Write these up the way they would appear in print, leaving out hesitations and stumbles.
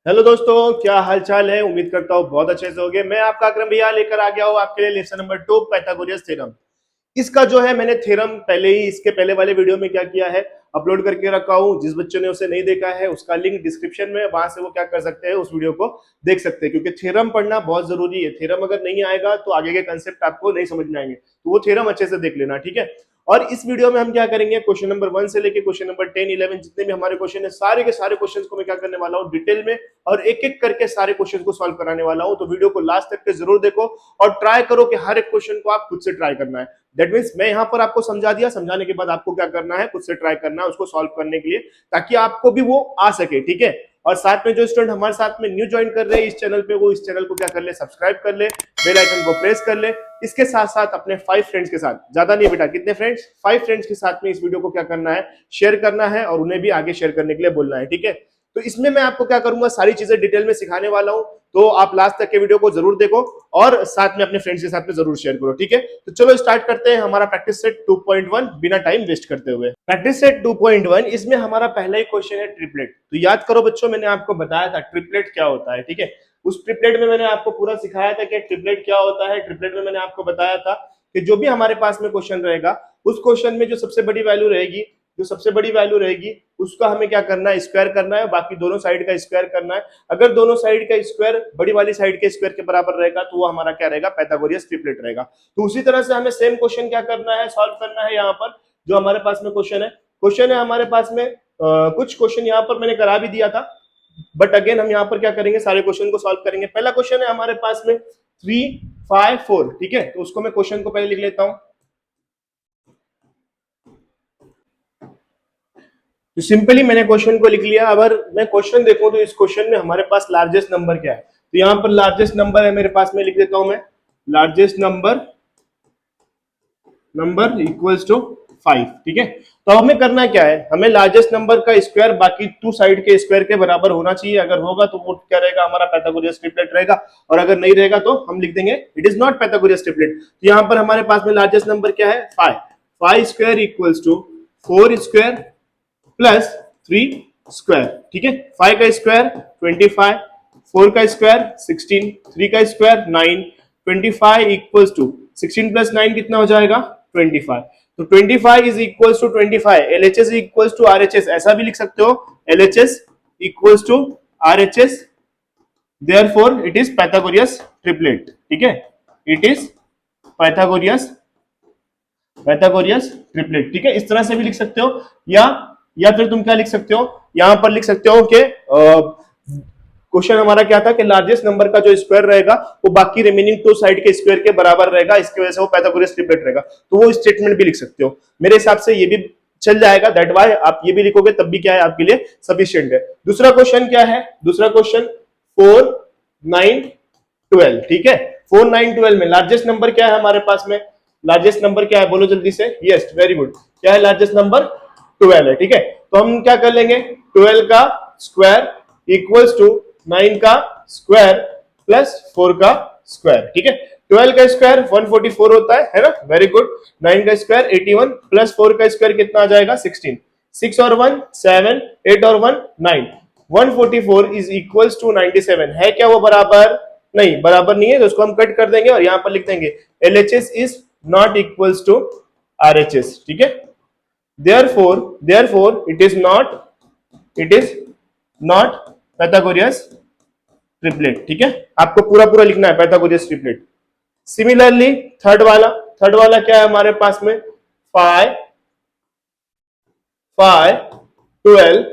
Hello दोस्तों, क्या हाल चाल है। उम्मीद करता हूँ बहुत अच्छे से होंगे। मैं आपका अकरम भैया लेकर आ गया हूँ आपके लिए लेसन नंबर 2 पाइथागोरस थ्योरम। इसका जो है मैंने थ्योरम पहले ही इसके पहले वाले वीडियो में क्या किया है, अपलोड करके रखा हूँ। जिस बच्चों ने उसे नहीं देखा है उसका लिंक डिस्क्रिप्शन में, वहां से वो क्या कर सकते हैं, उस वीडियो को देख सकते हैं। क्योंकि थ्योरम पढ़ना बहुत जरूरी है। थ्योरम अगर नहीं आएगा तो आगे के कंसेप्ट आपको नहीं समझ में आएंगे, तो वो थ्योरम अच्छे से देख लेना, ठीक है। और इस वीडियो में हम क्या करेंगे, क्वेश्चन नंबर 1 से लेके क्वेश्चन नंबर 10 11 जितने भी हमारे क्वेश्चन है, सारे के सारे क्वेश्चंस को मैं क्या करने वाला हूँ डिटेल में, और एक एक करके सारे क्वेश्चन को सॉल्व कराने वाला हूँ। तो वीडियो को लास्ट तक के जरूर देखो और ट्राई करो कि हर एक क्वेश्चन को आप खुद से ट्राई करना है। दैट मीन्स मैं यहाँ पर आपको समझा दिया, समझाने के बाद आपको क्या करना है, खुद से ट्राई करना है उसको सॉल्व करने के लिए, ताकि आपको भी वो आ सके, ठीक है। और साथ में जो स्टूडेंट हमारे साथ में न्यू ज्वाइन कर रहे हैं इस चैनल पे, वो इस चैनल को क्या कर ले, सब्सक्राइब कर ले, बेल आइकन को प्रेस कर ले। इसके साथ साथ अपने 5 फ्रेंड्स के साथ, ज्यादा नहीं बेटा, कितने फ्रेंड्स, 5 फ्रेंड्स के साथ में इस वीडियो को क्या करना है, शेयर करना है, और उन्हें भी आगे शेयर करने के लिए बोलना है, ठीक है। तो इसमें मैं आपको क्या करूंगा, सारी चीजें डिटेल में सिखाने वाला हूं। तो आप लास्ट तक के वीडियो को जरूर देखो और साथ में अपने फ्रेंड्स के साथ में जरूर शेयर करो, ठीक है। तो चलो स्टार्ट करते हैं हमारा प्रैक्टिस सेट 2.1 बिना टाइम वेस्ट करते हुए। प्रैक्टिस सेट 2.1, इसमें हमारा पहला ही क्वेश्चन है ट्रिपलेट। तो याद करो बच्चों, मैंने आपको बताया था ट्रिपलेट क्या होता है, ठीक है। उस ट्रिपलेट में मैंने आपको पूरा सिखाया था कि ट्रिपलेट क्या होता है। ट्रिपलेट में मैंने आपको बताया था कि जो भी हमारे पास में क्वेश्चन रहेगा, उस क्वेश्चन में जो सबसे बड़ी वैल्यू रहेगी, उसका हमें क्या करना है, स्क्वायर करना है, बाकी दोनों साइड का स्क्वायर करना है। अगर दोनों साइड का स्क्वायर बड़ी वाली साइड के स्क्वायर के बराबर रहेगा तो वो हमारा क्या रहेगा, पाइथागोरस ट्रिपलेट रहेगा। तो उसी तरह से हमें सेम क्वेश्चन क्या करना है, सॉल्व करना है। यहाँ पर जो हमारे पास में क्वेश्चन है हमारे पास में कुछ क्वेश्चन यहाँ पर मैंने करा भी दिया था, बट अगेन हम यहाँ पर क्या करेंगे, सारे क्वेश्चन को सॉल्व करेंगे। पहला क्वेश्चन है हमारे पास में 3 5 4, ठीक है। तो उसको मैं क्वेश्चन को पहले लिख लेता हूं। तो सिंपली मैंने क्वेश्चन को लिख लिया। अगर मैं क्वेश्चन देखूं तो इस क्वेश्चन में हमारे पास लार्जेस्ट नंबर क्या है, तो यहां पर लार्जेस्ट नंबर है मेरे पास में, लिख देता हूं मैं लार्जेस्ट नंबर इक्वल्स टू 5, ठीक है। तो हमें करना क्या है, हमें लार्जेस्ट नंबर का स्क्वायर बाकी टू साइड के स्क्वायर के बराबर होना चाहिए। अगर होगा तो वो क्या रहेगा, हमारा पाइथागोरस ट्रिपलेट रहेगा, और अगर नहीं रहेगा तो हम लिख देंगे it is not Pythagoras triplet. तो यहाँ पर हमारे पास में लार्जेस्ट नंबर क्या है, 5। 5 square equals to 4 square plus 3 square, ठीक है। 5 का स्क्वायर 25, 4 का स्क्वायर 16, 3 का स्क्वायर 9, 25 इक्वल्स टू 16 प्लस 9 कितना हो जाएगा, 25। तो 25 is equals to 25, LHS equals to RHS, ऐसा भी लिख सकते हो, LHS equals to RHS, therefore it is Pythagoras triplet, ठीक है। इट इज पाइथागोरस ट्रिपलेट, ठीक है। इस तरह से भी लिख सकते हो, या फिर तुम क्या लिख सकते हो, यहां पर लिख सकते हो कि क्वेश्चन हमारा क्या था कि लार्जेस्ट नंबर का जो स्क्वायर रहेगा वो बाकी रिमेनिंग टू साइड के स्क्वायर के बराबर रहेगा, इसकी वजह से वो पाइथागोरस ट्रिपलेट रहेगा। तो वो स्टेटमेंट भी लिख सकते हो, मेरे हिसाब से ये भी चल जाएगा। दैट वाई आप ये भी लिखोगे तब भी क्या है, आपके लिए सफिशिएंट है। दूसरा क्वेश्चन क्या है, दूसरा क्वेश्चन 4 9 12, ठीक है। 4 9 12 में लार्जेस्ट नंबर क्या है हमारे पास में, लार्जेस्ट नंबर क्या है, बोलो जल्दी से, यस वेरी गुड, क्या है लार्जेस्ट नंबर, 12 है, ठीक है। तो हम क्या कर लेंगे, 12 का स्क्वायर इक्वल्स टू 9 का स्क्वायर प्लस 4 का स्क्वायर, ठीक है। 12 का स्क्वायर 144 होता है ना, वेरी गुड। 9 का स्क्वायर 81 प्लस 4 का स्क्वायर कितना आ जाएगा, 16। 6 और 1 7, 8 और 1 9, 144 इज इक्वल्स टू 97 है क्या वो बराबर, नहीं बराबर नहीं है, तो उसको हम कट कर देंगे और यहां पर लिख देंगे LHS is not equals to RHS, ठीक है। therefore it is not Pythagoras triplet, ठीक है। आपको पूरा पूरा लिखना है पाइथागोरस ट्रिपलेट। सिमिलरली थर्ड वाला क्या है हमारे पास में, 5 5 12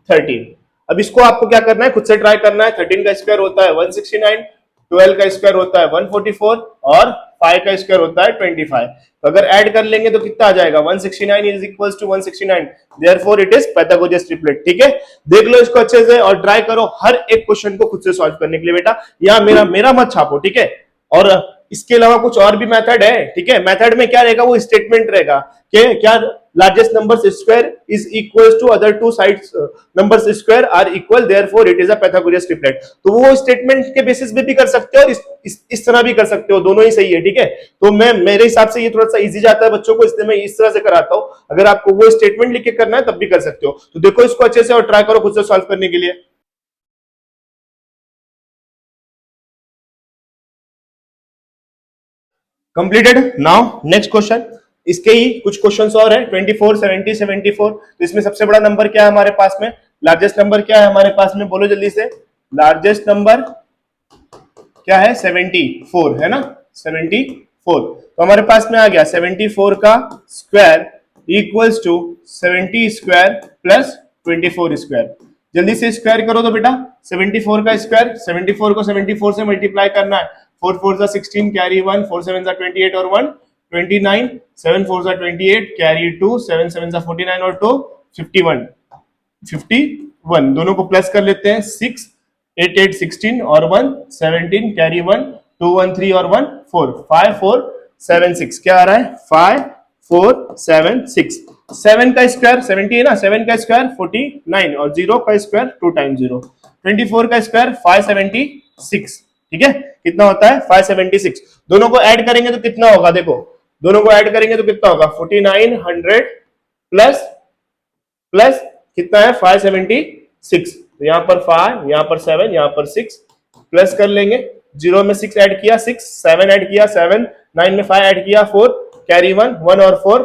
13। अब इसको आपको क्या करना है, खुद से ट्राई करना है। 13 का स्क्वायर होता है 169, 12 का स्क्वायर होता है 144 और 5 का स्क्वायर होता है 25। तो अगर ऐड कर लेंगे तो कितना आ जाएगा, 169 is equals to 169, therefore it is Pythagoras triplet, ठीक है। देख लो इसको अच्छे से और ट्राई करो हर एक क्वेश्चन को खुद से सॉल्व करने के लिए बेटा। यहाँ मेरा मत छापो, ठीक है। और इसके अलावा कुछ और भी मेथड है, ठीक है। मेथड में क्या रहेगा, वो स्टेटमेंट रहेगा कि क्या largest numbers square is equals to other two sides numbers square are equal, therefore it is a Pythagoras triplet. तो वो स्टेटमेंट के बेसिस पे भी कर सकते हो और इस तरह भी कर सकते हो, दोनों ही सही है, ठीक है। तो मैं मेरे हिसाब से ये थोड़ा सा इजी जाता है बच्चों को, इसलिए मैं इस तरह से कराता हूं। अगर आपको वो स्टेटमेंट लिख के करना है तब भी कर सकते हो। तो देखो इसको अच्छे से और ट्राई करो खुद से सॉल्व करने के लिए। कंप्लीटेड। नाउ नेक्स्ट क्वेश्चन, इसके ही कुछ क्वेश्चंस और है। 24, 70, 74, तो इसमें सबसे बड़ा नंबर क्या है हमारे पास में, लार्जेस्ट नंबर क्या है हमारे पास में, बोलो जल्दी से। लार्जेस्ट नंबर क्या है, 74 है ना, 74। तो हमारे पास में आ गया 74 का square equals to 70 square plus 24 square. जल्दी से स्क्वायर करो तो बेटा, 74 का स्क्वायर, 74 को 74 से मल्टीप्लाई करना है। 4 4 जा 16 कैरी 1, 4 7 जा 28 और 1 29, 7 4 जा 28 कैरी 2, 7 7 जा 49 और 2 51, 51 दोनों को प्लस कर लेते हैं। 6 8 8 16 और 1 17 कैरी 1, 2 1 3 और 1 4, 5 4 7 6। क्या आ रहा है, 5 4 7 6। 7 का स्क्वायर 70 है ना, 7 का स्क्वायर 49 और 0 का स्क्वायर 2 टाइम्स 0। 24 का स्क्वायर 576। ठीक है, कितना होता है 576। दोनों को ऐड करेंगे तो कितना होगा, देखो दोनों को ऐड करेंगे तो कितना होगा 49 100 प्लस प्लस कितना है 576। तो यहां पर 5, यहां पर 7, यहां पर 6 प्लस कर लेंगे। 0 में 6 ऐड किया 6, 7 ऐड किया 7, 9 में 5 ऐड किया 4, कैरी 1 1 और 4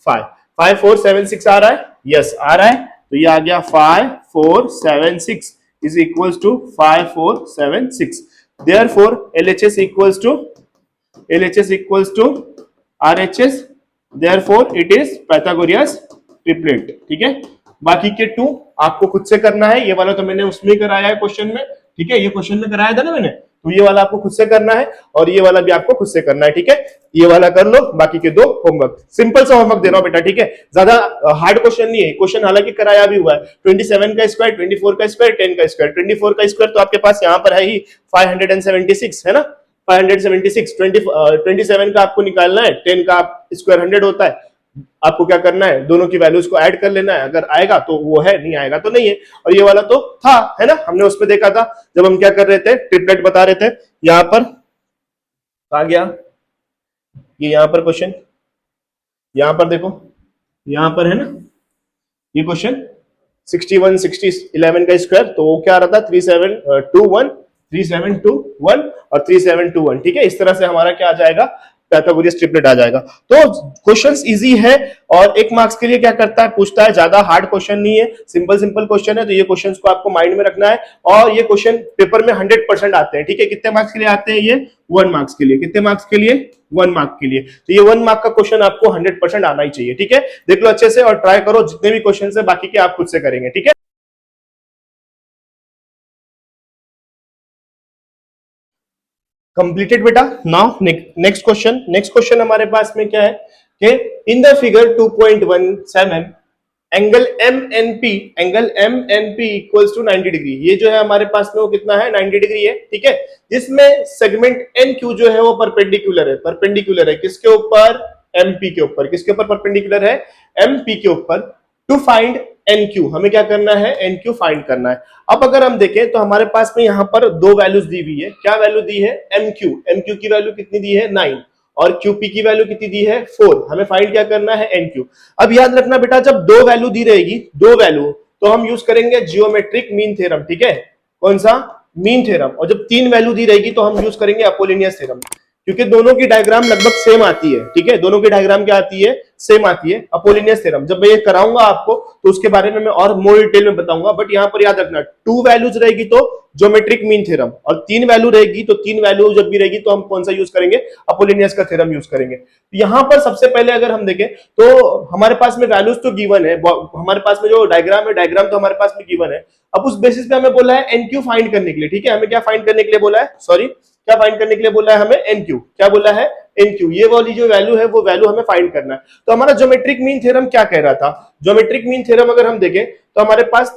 5, 5 4 7 6 आ रहा है, यस आ रहा है। तो ये आ गया 5 4 7 6 is equals to 5 4 7 6। Therefore LHS equals to RHS, therefore it is Pythagoras triplet. ठीक है, बाकी के 2 आपको खुद से करना है। ये वाला तो मैंने उसमें कराया है क्वेश्चन में, ठीक है, ये क्वेश्चन में कराया था ना मैंने, तो ये वाला आपको खुद से करना है और ये वाला भी आपको खुद से करना है। ठीक है, ये वाला कर लो, बाकी के 2 होमवर्क, सिंपल सा होमवर्क दे रहा हूं बेटा। ठीक है, ज्यादा हार्ड क्वेश्चन नहीं है, क्वेश्चन हालांकि कराया भी हुआ है। 27 का स्क्वायर, 24 का स्क्वायर, 10 का स्क्वायर। 24 का स्क्वायर तो आपके पास यहाँ पर है ही 576 है ना, 576। 27 का आपको निकालना है, 10 का स्क्वायर 100 होता है। आपको क्या करना है, दोनों की वैल्यूज को ऐड कर लेना है, अगर आएगा तो वो है, नहीं आएगा तो नहीं है। और ये वाला तो था है ना, हमने उसमें देखा था जब हम क्या कर रहे थे, ट्रिपलेट बता रहे थे। यहां पर आ गया ये, यहां पर क्वेश्चन, यहां पर देखो, यहां पर है ना ये क्वेश्चन 61 60 11 का स्क्वायर, तो वो क्या आ रहा था 3721 3721 और 3721। ठीक है, इस तरह से हमारा क्या आ जाएगा, पाइथागोरस ट्रिपलेट आ जाएगा। तो क्वेश्चंस इजी है और 1 मार्क्स के लिए क्या करता है, पूछता है, ज्यादा हार्ड क्वेश्चन नहीं है, सिंपल सिंपल क्वेश्चन है। तो ये क्वेश्चंस को आपको माइंड में रखना है और ये क्वेश्चन पेपर में 100% आते हैं। ठीक है, कितने मार्क्स के लिए आते हैं ये, 1 मार्क्स के लिए। कितने मार्क्स के लिए, 1 मार्क के लिए। तो ये 1 मार्क का क्वेश्चन आपको 100% आना ही चाहिए। ठीक है, देख लो अच्छे से और ट्राई करो, जितने भी क्वेश्चन है बाकी के आप खुद से करेंगे। ठीक है, कंप्लीटेड बेटा। नाउ नेक्स्ट क्वेश्चन हमारे पास में क्या है कि in the figure 2.17 angle M N P equals to 90 degree. ये जो है हमारे पास में वो कितना है, 90 डिग्री है। ठीक है, जिसमें सेगमेंट एन क्यू जो है वो परपेंडिकुलर है किसके ऊपर, एमपी के ऊपर। किसके ऊपर परपेंडिकुलर है, एमपी के ऊपर। टू फाइंड एन क्यू, हमें क्या करना है, एन क्यू फाइंड करना है। अब अगर हम देखें तो हमारे पास में यहां पर 2 वैल्यूज दी हुई है। क्या वैल्यू दी है, एमक्यू की वैल्यू कितनी दी है 9 और क्यूपी की वैल्यू कितनी दी है 4। हमें फाइंड क्या करना है, एनक्यू। अब याद रखना बेटा, जब 2 वैल्यू दी रहेगी, 2 वैल्यू, तो हम यूज करेंगे जियोमेट्रिक मीन थ्योरम। ठीक है, कौन सा, मीन थ्योरम। और जब 3 वैल्यू दी रहेगी तो हम यूज करेंगे अपोलिनियस थ्योरम, क्योंकि दोनों की डायग्राम लगभग सेम आती है। ठीक है, दोनों की डायग्राम क्या आती है, सेम आती है, अपोलिनियस थ्योरम। जब मैं ये कराऊंगा आपको तो उसके बारे में मैं और मोर डिटेल में बताऊंगा, बट यहां पर याद रखना 2 वैल्यूज रहेगी तो ज्योमेट्रिक मीन थ्योरम, और 3 वैल्यू रहेगी तो 3 वैल्यू जब भी रहेगी तो हम कौन सा यूज करेंगे, अपोलिनियस का थ्योरम यूज करेंगे। यहां पर सबसे पहले अगर हम देखें तो हमारे पास में वैल्यूज तो गिवन है, हमारे पास में जो डायग्राम है, डायग्राम तो हमारे पास में गिवन है। अब उस बेसिस पे हमें बोला है एनक्यू फाइंड करने के लिए। ठीक है, हमें क्या फाइंड करने के लिए बोला है, सॉरी क्या फाइंड करने के लिए बोला है हमें, एनक्यू। क्या बोला है, एनक्यू। ये वाली जो वैल्यू है वो वैल्यू हमें फाइंड करना है। तो हमारा ज्योमेट्रिक मीन थ्योरम क्या कह रहा था, ज्योमेट्रिक मीन थ्योरम अगर हम देखें तो हमारे पास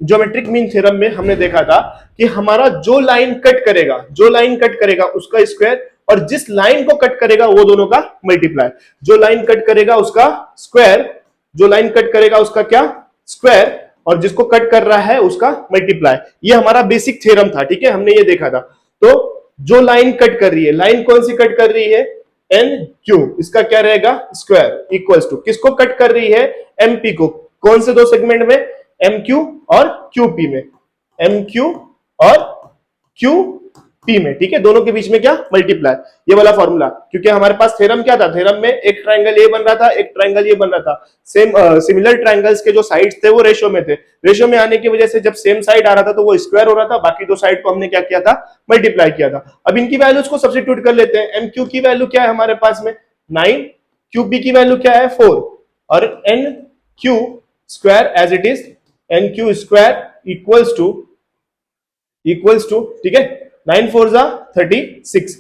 ज्योमेट्रिक मीन थ्योरम में हमने देखा था कि हमारा जो लाइन कट करेगा उसका स्क्वायर, और जिस लाइन को कट करेगा वो दोनों का मल्टीप्लाई। जो लाइन कट करेगा उसका स्क्वायर, जो लाइन कट करेगा उसका क्या, स्क्वायर, और जिसको कट कर रहा है उसका मल्टीप्लाई। ये हमारा बेसिक थ्योरम था। ठीक है, हमने ये देखा था। तो जो लाइन कट कर रही है, लाइन कौन सी कट कर रही है, एन क्यू, इसका क्या रहेगा, स्क्वायर इक्वल्स टू किसको कट कर रही है, एमपी को। कौन से 2 सेगमेंट में, एम क्यू और क्यूपी में, एम क्यू और क्यू पी में, ठीक है, दोनों के बीच में क्या मल्टीप्लाई, ये वाला फॉर्मूला, क्योंकि हमारे पास थ्योरम क्या था, थ्योरम में एक ट्रायंगल ए बन रहा था, एक ट्रायंगल ये बन रहा था, सेम सिमिलर ट्रायंगल्स के जो साइड्स थे वो रेशियो में थे, रेशियो में आने की वजह से जब सेम साइड आ रहा था तो वो स्क्वायर हो रहा था, बाकी दो साइड को हमने क्या किया था, मल्टीप्लाई किया था। अब इनकी वैल्यूज को सब्स्टिट्यूट कर लेते हैं, एम क्यू की वैल्यू क्या है हमारे पास में 9, क्यू बी की वैल्यू क्या है 4, और N Q square as it is, N Q square equals to, ठीक है, 9 4 जा 36,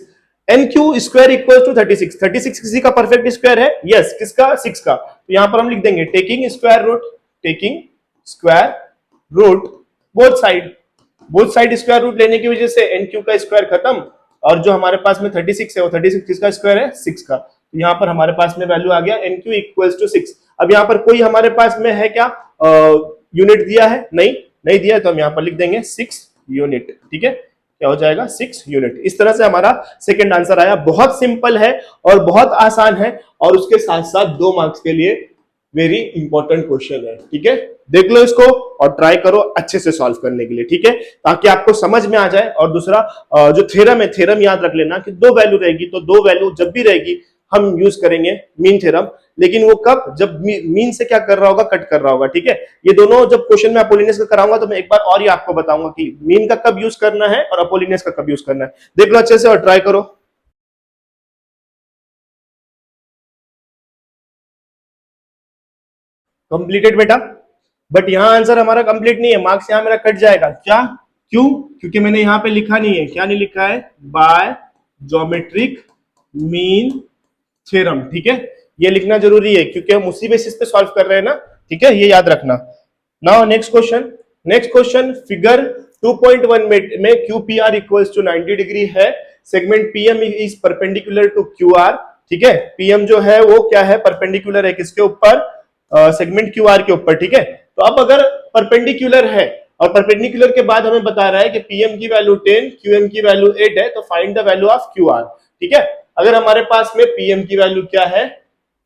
N Q square equals to 36, 36 किसी का परफेक्ट स्क्वायर है, यस, किसका 6 का, तो यहां पर हम लिख देंगे taking square root both side square root लेने की वजह से एन क्यू का स्क्वायर खत्म, और जो हमारे पास में 36 है वो 36 किसका स्क्वायर है 6 का, तो यहां पर हमारे पास में वैल्यू आ गया एन क्यू इक्वल्स टू 6। अब यहां पर कोई हमारे पास में है क्या यूनिट दिया है, नहीं दिया है, तो हम यहां पर लिख देंगे 6 यूनिट, ठीक है, क्या हो जाएगा 6 यूनिट। इस तरह से हमारा सेकंड आंसर आया, बहुत सिंपल है और बहुत आसान है, और उसके साथ साथ 2 मार्क्स के लिए वेरी इंपॉर्टेंट क्वेश्चन है, ठीक है, देख लो इसको और ट्राई करो अच्छे से सॉल्व करने के लिए, ठीक है, ताकि आपको समझ में आ जाए। और दूसरा जो थ्योरम है, थ्योरम याद रख लेना कि 2 वैल्यू रहेगी, तो 2 वैल्यू जब भी रहेगी हम यूज करेंगे मीन थ्योरम, लेकिन वो कब, जब मीन से क्या कर रहा होगा, कट कर रहा होगा, ठीक है। ये दोनों जब क्वेश्चन में अपोलिनियस का कराऊंगा तो मैं एक बार और ही आपको बताऊंगा कि मीन का कब यूज करना है और अपोलिनियस का कब यूज करना है, देख लो अच्छे से और ट्राई करो। कंप्लीटेड बेटा, बट यहां आंसर हमारा कंप्लीट नहीं है, मार्क्स यहां मेरा कट जाएगा, क्या, क्यों, क्योंकि मैंने यहां पे लिखा नहीं है, क्या नहीं लिखा है, बाय ज्योमेट्रिक मीन थ्योरम, ठीक है, ये लिखना जरूरी है क्योंकि हम उसी बेसिस पे सॉल्व कर रहे हैं ना, ठीक है, ये याद रखना। नाउ नेक्स्ट क्वेश्चन फिगर 2.1 में QPR इक्वल्स टू 90 डिग्री है, segment PM is perpendicular to QR, ठीक है, PM जो है वो क्या है, परपेंडिकुलर है किसके ऊपर, सेगमेंट QR के ऊपर, ठीक है। तो अब अगर परपेंडिकुलर है और परपेंडिकुलर के बाद हमें बता रहा है कि PM की वैल्यू 10, QM की वैल्यू 8 है, तो find the value of QR, ठीक है। अगर हमारे पास में PM की वैल्यू क्या है,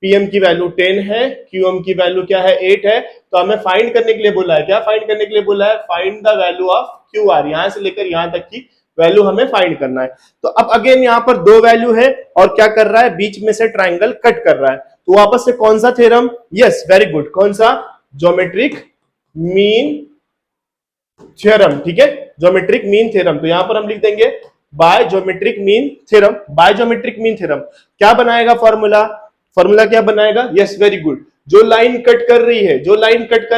PM की वैल्यू 10 है, QM की वैल्यू क्या है 8 है, तो हमें फाइंड करने के लिए बोला है, क्या फाइंड करने के लिए बोला है, find the value of QR, यहां से लेकर यहां तक की वैल्यू हमें फाइंड करना है। तो अब अगेन यहां पर 2 वैल्यू है और क्या कर रहा है, बीच में से ट्राइंगल कट कर रहा है, तो वापस से कौन सा थ्योरम, यस वेरी गुड, कौन सा, ज्योमेट्रिक मीन थ्योरम, ठीक है, ज्योमेट्रिक मीन थ्योरम, तो यहां पर हम लिख देंगे by geometric mean theorem, by geometric mean theorem क्या बनाएगा फॉर्मूला क्या बनाएगा, यस वेरी गुड, जो लाइन कट कर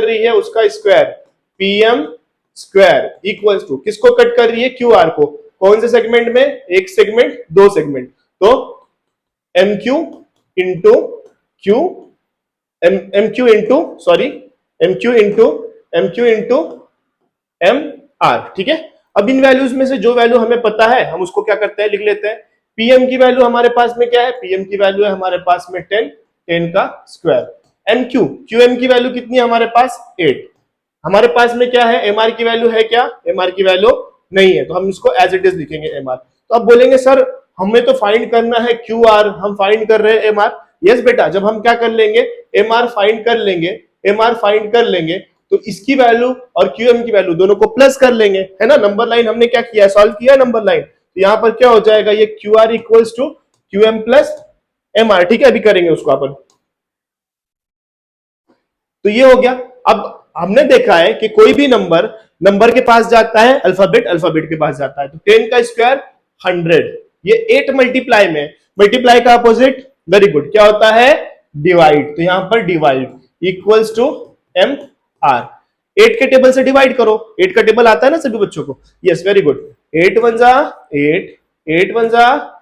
रही है उसका square, PM square equals to, किसको कट कर रही है, QR को, कौन से सेगमेंट में, एक सेगमेंट, 2 सेगमेंट, तो MQ into Q, MQ into MR, ठीक है। अब इन वैल्यूज में से जो वैल्यू हमें पता है हम उसको क्या करते हैं, लिख लेते हैं। PM की वैल्यू हमारे पास में क्या है, PM की वैल्यू है हमारे पास में 10 का स्क्वायर, MQ QM की वैल्यू कितनी है हमारे पास 8, हमारे पास में क्या है, MR की वैल्यू है क्या, MR की वैल्यू नहीं है, तो हम इसको एज इट इज लिखेंगे MR। तो अब बोलेंगे सर हमें तो फाइंड करना है QR, हम फाइंड कर रहे हैं MR, यस बेटा, जब हम क्या कर लेंगे, MR फाइंड कर लेंगे तो इसकी वैल्यू और QM की वैल्यू दोनों को प्लस कर लेंगे, है ना, नंबर लाइन हमने क्या किया, सॉल्व किया नंबर लाइन, तो यहां पर क्या हो जाएगा, ये QR equals to QM plus MR, ठीक है, अभी करेंगे उसको अपन। तो ये हो गया। अब हमने देखा है कि कोई भी नंबर के पास जाता है, अल्फाबेट के पास जाता है, तो 10 का स्क्वायर 100, ये 8 मल्टीप्लाई का अपोजिट, वेरी गुड, क्या होता है, डिवाइड, तो यहां पर डिवाइड इक्वल्स टू MR, 8 के टेबल से डिवाइड करो, 8 का टेबल आता है ना सभी बच्चों को, यस वेरी गुड, 8 1 जा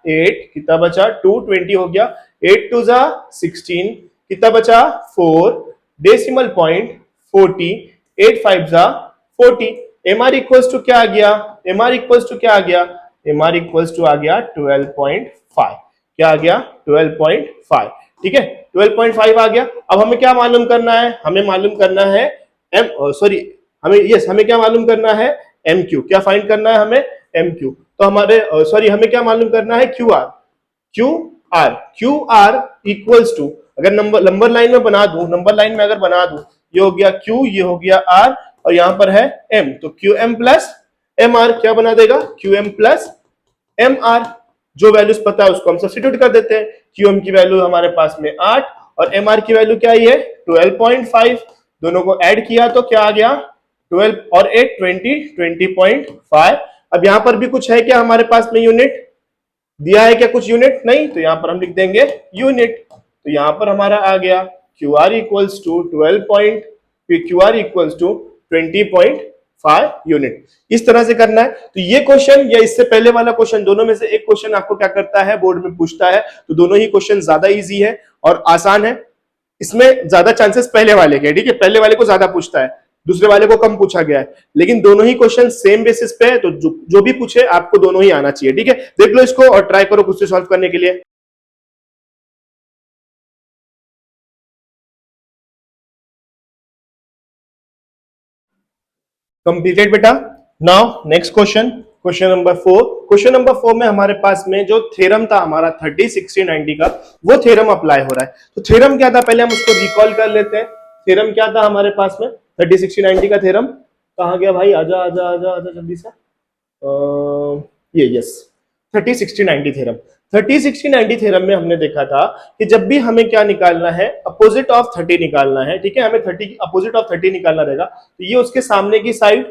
8 कितना बचा 2, 20 हो गया, 8 2 जा 16 कितना बचा 4, डेसिमल पॉइंट 40, 8 5 जा 40, MR इक्वल्स टू क्या आ गया, MR इक्वल्स टू आ गया 12.5, क्या आ गया 12.5, ठीक है, 12.5 आ गया। अब हमें क्या मालूम करना है, हमें क्या मालूम करना है, MQ, क्या फाइंड करना है हमें, MQ, तो हमें क्या मालूम करना है, QR इक्वल्स टू, अगर नंबर लाइन में अगर बना दूं, ये हो गया Q, ये हो गया R, और यहां पर है M, तो QM प्लस MR क्या बना देगा, QM प्लस एम आर, जो वैल्यूज पता है उसको हम सब्स्टिट्यूट कर देते हैं। क्यू एम की वैल्यू हमारे पास में 8 और एम आर की वैल्यू क्या है 12.5, दोनों को ऐड किया तो क्या आ गया 12 और 8 20.5। अब यहां पर भी कुछ है क्या हमारे पास में यूनिट दिया है क्या, कुछ यूनिट नहीं, तो यहां पर हम लिख देंगे यूनिट। तो यहां पर हमारा आ गया Q R equals to 20.5 unit. इस तरह से करना है। तो ये क्वेश्चन या इससे पहले वाला क्वेश्चन, दोनों में से एक क्वेश्चन आपको क्या करता है बोर्ड में पूछता है, तो दोनों ही क्वेश्चन ज्यादा इजी है और आसान है। इसमें ज्यादा चांसेस पहले वाले के, ठीक है, पहले वाले को ज्यादा पूछता है, दूसरे वाले को कम पूछा गया है, लेकिन दोनों ही क्वेश्चन सेम बेसिस पे है, तो जो भी पूछे आपको दोनों ही आना चाहिए। ठीक है, देख लो इसको और ट्राई करो खुद से सॉल्व करने के लिए। कंप्लीटेड बेटा। Now next question, question number 4। Question number 4 में हमारे पास में जो थ्योरम था हमारा 30, 60, 90 का, वो थ्योरम अप्लाई हो रहा है। तो थ्योरम क्या था पहले हम उसको रिकॉल कर लेते हैं। थ्योरम क्या था हमारे पास में 30, 60, 90 का थ्योरम, कहाँ गया भाई, आजा आजा आजा आजा जल्दी से। ये यस 30, 60, 90 थ्योरम। 30, 60, 90 थ्योरम में हमने देखा था कि जब भी हमें क्या निकालना है, अपोजिट ऑफ 30 निकालना है, ठीक है, हमें 30 अपोजिट ऑफ 30 निकालना रहेगा, तो ये उसके सामने की साइड,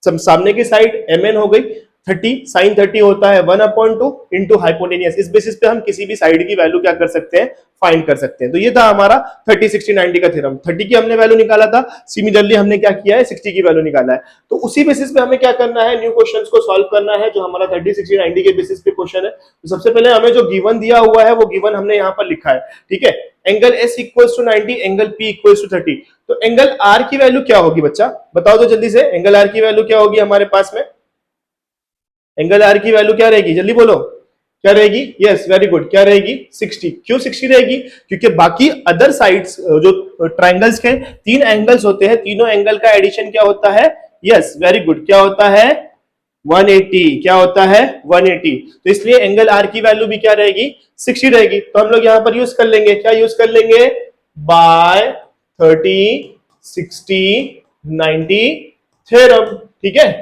सामने की साइड mn हो गई 30, साइन 30 होता है 1/2 इंटू हाइपोटेनियस। इस बेसिस पे हम किसी भी साइड की वैल्यू क्या कर सकते हैं, फाइंड कर सकते हैं। तो ये था हमारा 30, 60, 90 का थ्योरम। 30 की हमने वैल्यू निकाला था, सिमिलरली हमने क्या किया है 60 की वैल्यू निकाला है। तो उसी बेसिस पे हमें क्या करना है, न्यू क्वेश्चंस को सॉल्व करना है जो हमारा 30, 60, 90 के बेसिस पे क्वेश्चन है। तो सबसे पहले हमें जो गिवन दिया हुआ है वो गिवन हमने यहाँ पर लिखा है, ठीक है, angle S equals to 90, angle P equals to 30। तो एंगल R की वैल्यू क्या होगी बच्चा, बताओ तो जल्दी से, एंगल R की वैल्यू क्या होगी हमारे पास में, एंगल आर की वैल्यू क्या रहेगी, जल्दी बोलो, क्या रहेगी, यस वेरी गुड, क्या रहेगी 60। क्यों 60 रहेगी, क्योंकि बाकी अदर साइड्स जो ट्रायंगल्स के 3 एंगल्स होते हैं, तीनों एंगल का एडिशन क्या होता है, यस वेरी गुड, क्या होता है 180, क्या होता है 180। तो इसलिए एंगल आर की वैल्यू भी क्या रहेगी 60 रहेगी। तो हम लोग यहां पर यूज कर लेंगे, क्या यूज कर लेंगे, बाय 30, 60, 90 थ्योरम, ठीक है,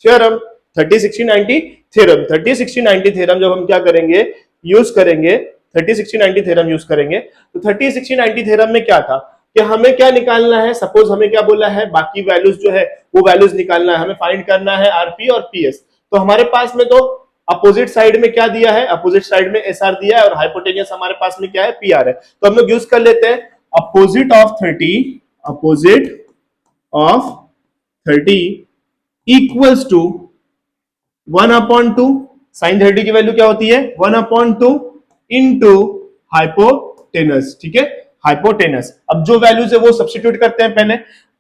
थ्योरम 30, 60, 90 थ्योरम। 30, 60, 90 थ्योरम जब हम क्या करेंगे, यूज करेंगे 30, 60, 90 थ्योरम यूज करेंगे, तो 30, 60, 90 थ्योरम में क्या था कि हमें क्या निकालना है, सपोज हमें क्या बोला है, बाकी वैल्यूज जो है वो वैल्यूज निकालना है, हमें फाइंड करना है आरपी और पीएस। तो हमारे पास में तो अपोजिट साइड में क्या दिया है, अपोजिट साइड में एसआर दिया है और हाइपोटेनियस हमारे पास में क्या है, पीआर है। तो हम लोग यूज कर लेते हैं opposite of 30, opposite of 30 equals to 1/2, sine 30 की वैल्यू क्या होती है 1/2 इंटू हाइपोटेनस, ठीक है, हाइपोटेनस। अब जो वैल्यूज है वो सब्स्टिट्यूट करते हैं पहले।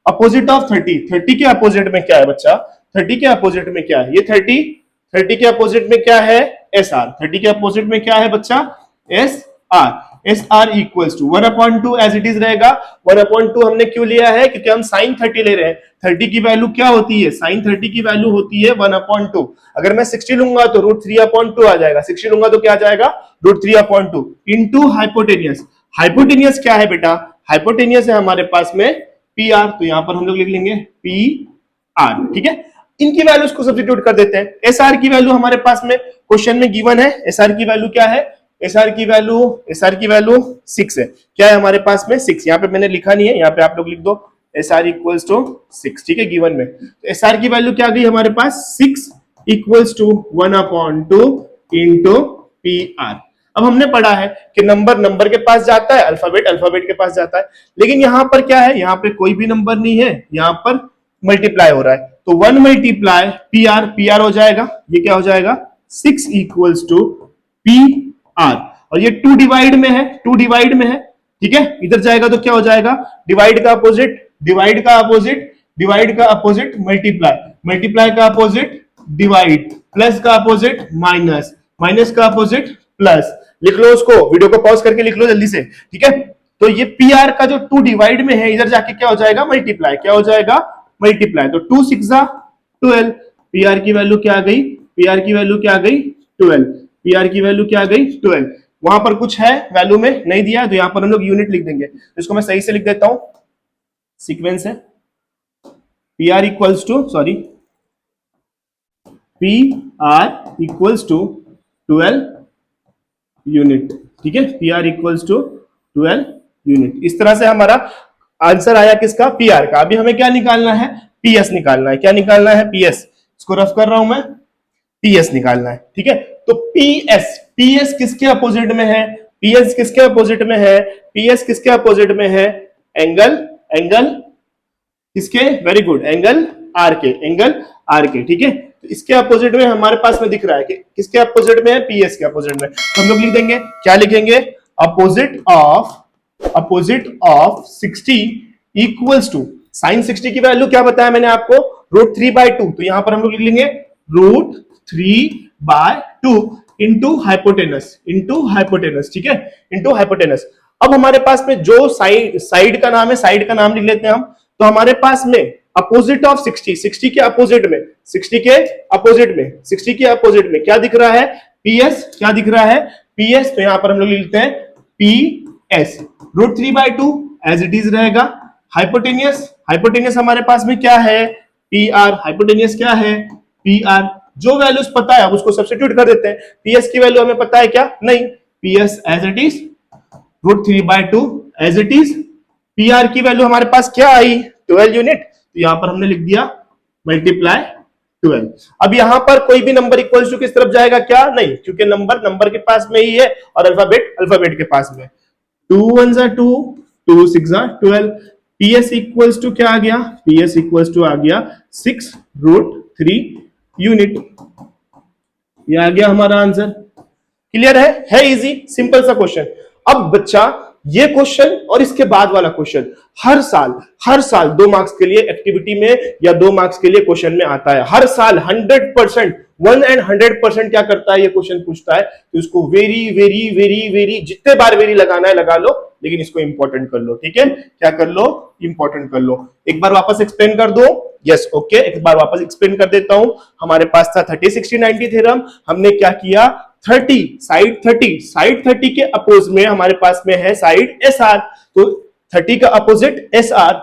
अपोजिट ऑफ 30, 30 के अपोजिट में क्या है बच्चा, 30 के अपोजिट में क्या है, ये 30 के अपोजिट में क्या है एस आर, 30 के अपोजिट में क्या है बच्चा S R. S R equals to 1/2 as it is रहेगा। 1/2 हमने क्यों लिया है, क्योंकि हम साइन 30 ले रहे हैं। 30 की वैल्यू क्या होती है, साइन 30 की वैल्यू होती है 1/2। अगर मैं 60 लूंगा तो √3/2 आ जाएगा, 60 लूंगा तो क्या आ जाएगा √3/2 इंटू हाइपोटेनियस। हाइपोटेनियस क्या है बेटा, हाइपोटेनियस है हमारे पास में पी आर, तो यहां पर हम लोग लिख लेंगे पी आर, ठीक है। इनकी वैल्यूज को सब्स्टिट्यूट कर देते हैं। एस आर की वैल्यू हमारे पास में क्वेश्चन में गिवन है, एस आर की वैल्यू क्या है, एस आर की वैल्यू 6 है, क्या है हमारे पास में 6, यहाँ पे मैंने लिखा नहीं है, यहाँ पे आप लोग लिख दो एस आर इक्वल्स टू 6, ठीक है, गिवन में। तो एस आर की वैल्यू क्या आ गई हमारे पास 6 equals to 1/2 into P R. अब हमने पढ़ा है कि नंबर के पास जाता है, अल्फाबेट के पास जाता है, लेकिन यहां पर क्या है, यहां पे कोई भी नंबर नहीं है, यहां पर मल्टीप्लाई हो रहा है, तो 1 मल्टीप्लाई पी आर हो जाएगा, ये क्या हो जाएगा 6 इक्वल्स टू पी आर। और ये 2 डिवाइड में है, 2 डिवाइड में है, ठीक है, इधर जाएगा तो क्या हो जाएगा, डिवाइड का अपोजिट, डिवाइड का अपोजिट, डिवाइड का अपोजिट मल्टीप्लाई, मल्टीप्लाई का अपोजिट डिवाइड, प्लस का अपोजिट माइनस, माइनस का अपोजिट प्लस। लिख लो उसको, वीडियो को पॉज करके लिख लो जल्दी से, ठीक है। तो ये पी आर का जो 2 डिवाइड में है, इधर जाके क्या हो जाएगा मल्टीप्लाई, क्या हो जाएगा मल्टीप्लाई। तो 2 6 12, पी आर की वैल्यू क्या आ गई, पी आर की वैल्यू क्या आ गई 12, पी आर की वैल्यू क्या आ गई 12। वहां पर कुछ है वैल्यू में नहीं दिया, तो यहां पर हम लोग यूनिट लिख देंगे, इसको मैं सही से लिख देता हूं, सीक्वेंस है P R equals to, sorry P R equals to 12 unit. ठीक है, P R equals to 12 unit. इस तरह से हमारा आंसर आया किसका, पी आर का। अभी हमें क्या निकालना है, पी एस निकालना है। क्या निकालना है, पी एस। इसको रफ कर रहा हूं मैं, पी एस निकालना है। ठीक है, तो पी एस, पी एस किसके अपोजिट में है, पी एस किसके अपोजिट में है, पी एस किसके अपोजिट में है, एंगल, एंगल किसके, वेरी गुड, एंगल आर के, एंगल आर के। ठीक है, तो इसके अपोजिट में हमारे पास में दिख रहा है कि किसके अपोजिट में है, पी एस के अपोजिट में। तो हम लोग लिख देंगे, क्या लिखेंगे, opposite of 60 equals to, sine 60 की वैल्यू क्या बताया मैंने आपको, √3/2। तो यहां पर हम लोग लिख लेंगे √3/2 इंटू हाइपोटेनस। ठीक है, इंटू हाइपोटेनस। अब हमारे पास में जो साइड का नाम है, साइड का नाम लिख लेते हैं हम। तो हमारे पास में अपोजिट ऑफ 60 के अपोजिट में, 60 के अपोजिट में क्या दिख रहा है, पीएस। क्या दिख रहा है, पीएस। तो यहां पर हम लोग लिखते हैं पीएस, √3/2 एज इट इज रहेगा। हाइपोटेनियस हमारे पास में क्या है, पी आर। हाइपोटेनियस क्या है, पी आर। जो वैल्यूज पता है उसको सब्स्टिट्यूट कर देते हैं। पीएस की वैल्यू हमें पता है क्या, नहीं, PS as it is, √3/2 as it is. P R की वैल्यू हमारे पास क्या आई, 12 यूनिट। तो यहां पर हमने लिख दिया मल्टीप्लाई 12। अब यहां पर कोई भी नंबर इक्वल्स टू किस तरफ जाएगा, क्या, नहीं, क्योंकि नंबर के पास में ही है और अल्फाबेट के पास में। 2 1 2, 2 6 12। पीएस इक्वल्स टू क्या आ गया, पीएस इक्वल्स टू आ गया 6√3 यूनिट। ये आ गया हमारा आंसर। क्लियर है इजी, सिंपल सा क्वेश्चन। अब बच्चा, ये क्वेश्चन और इसके बाद वाला क्वेश्चन हर साल 2 मार्क्स के लिए एक्टिविटी में या 2 मार्क्स के लिए क्वेश्चन में आता है। हर साल 100%, 100% क्या करता है, ये क्वेश्चन पूछता है। तो इसको वेरी जितने बार वेरी लगाना है लगा लो, लेकिन इसको इंपॉर्टेंट कर लो। ठीक है, क्या कर लो, इंपॉर्टेंट कर लो। एक बार वापस एक्सप्लेन कर दो, यस ओके, एक बार वापस एक्सप्लेन कर देता हूं। हमारे पास था 30 60 90 थ्योरम। हमने क्या किया, साइड 30 के अपोज में हमारे पास में है साइड एस आर। तो 30 का अपोजिट एस आर,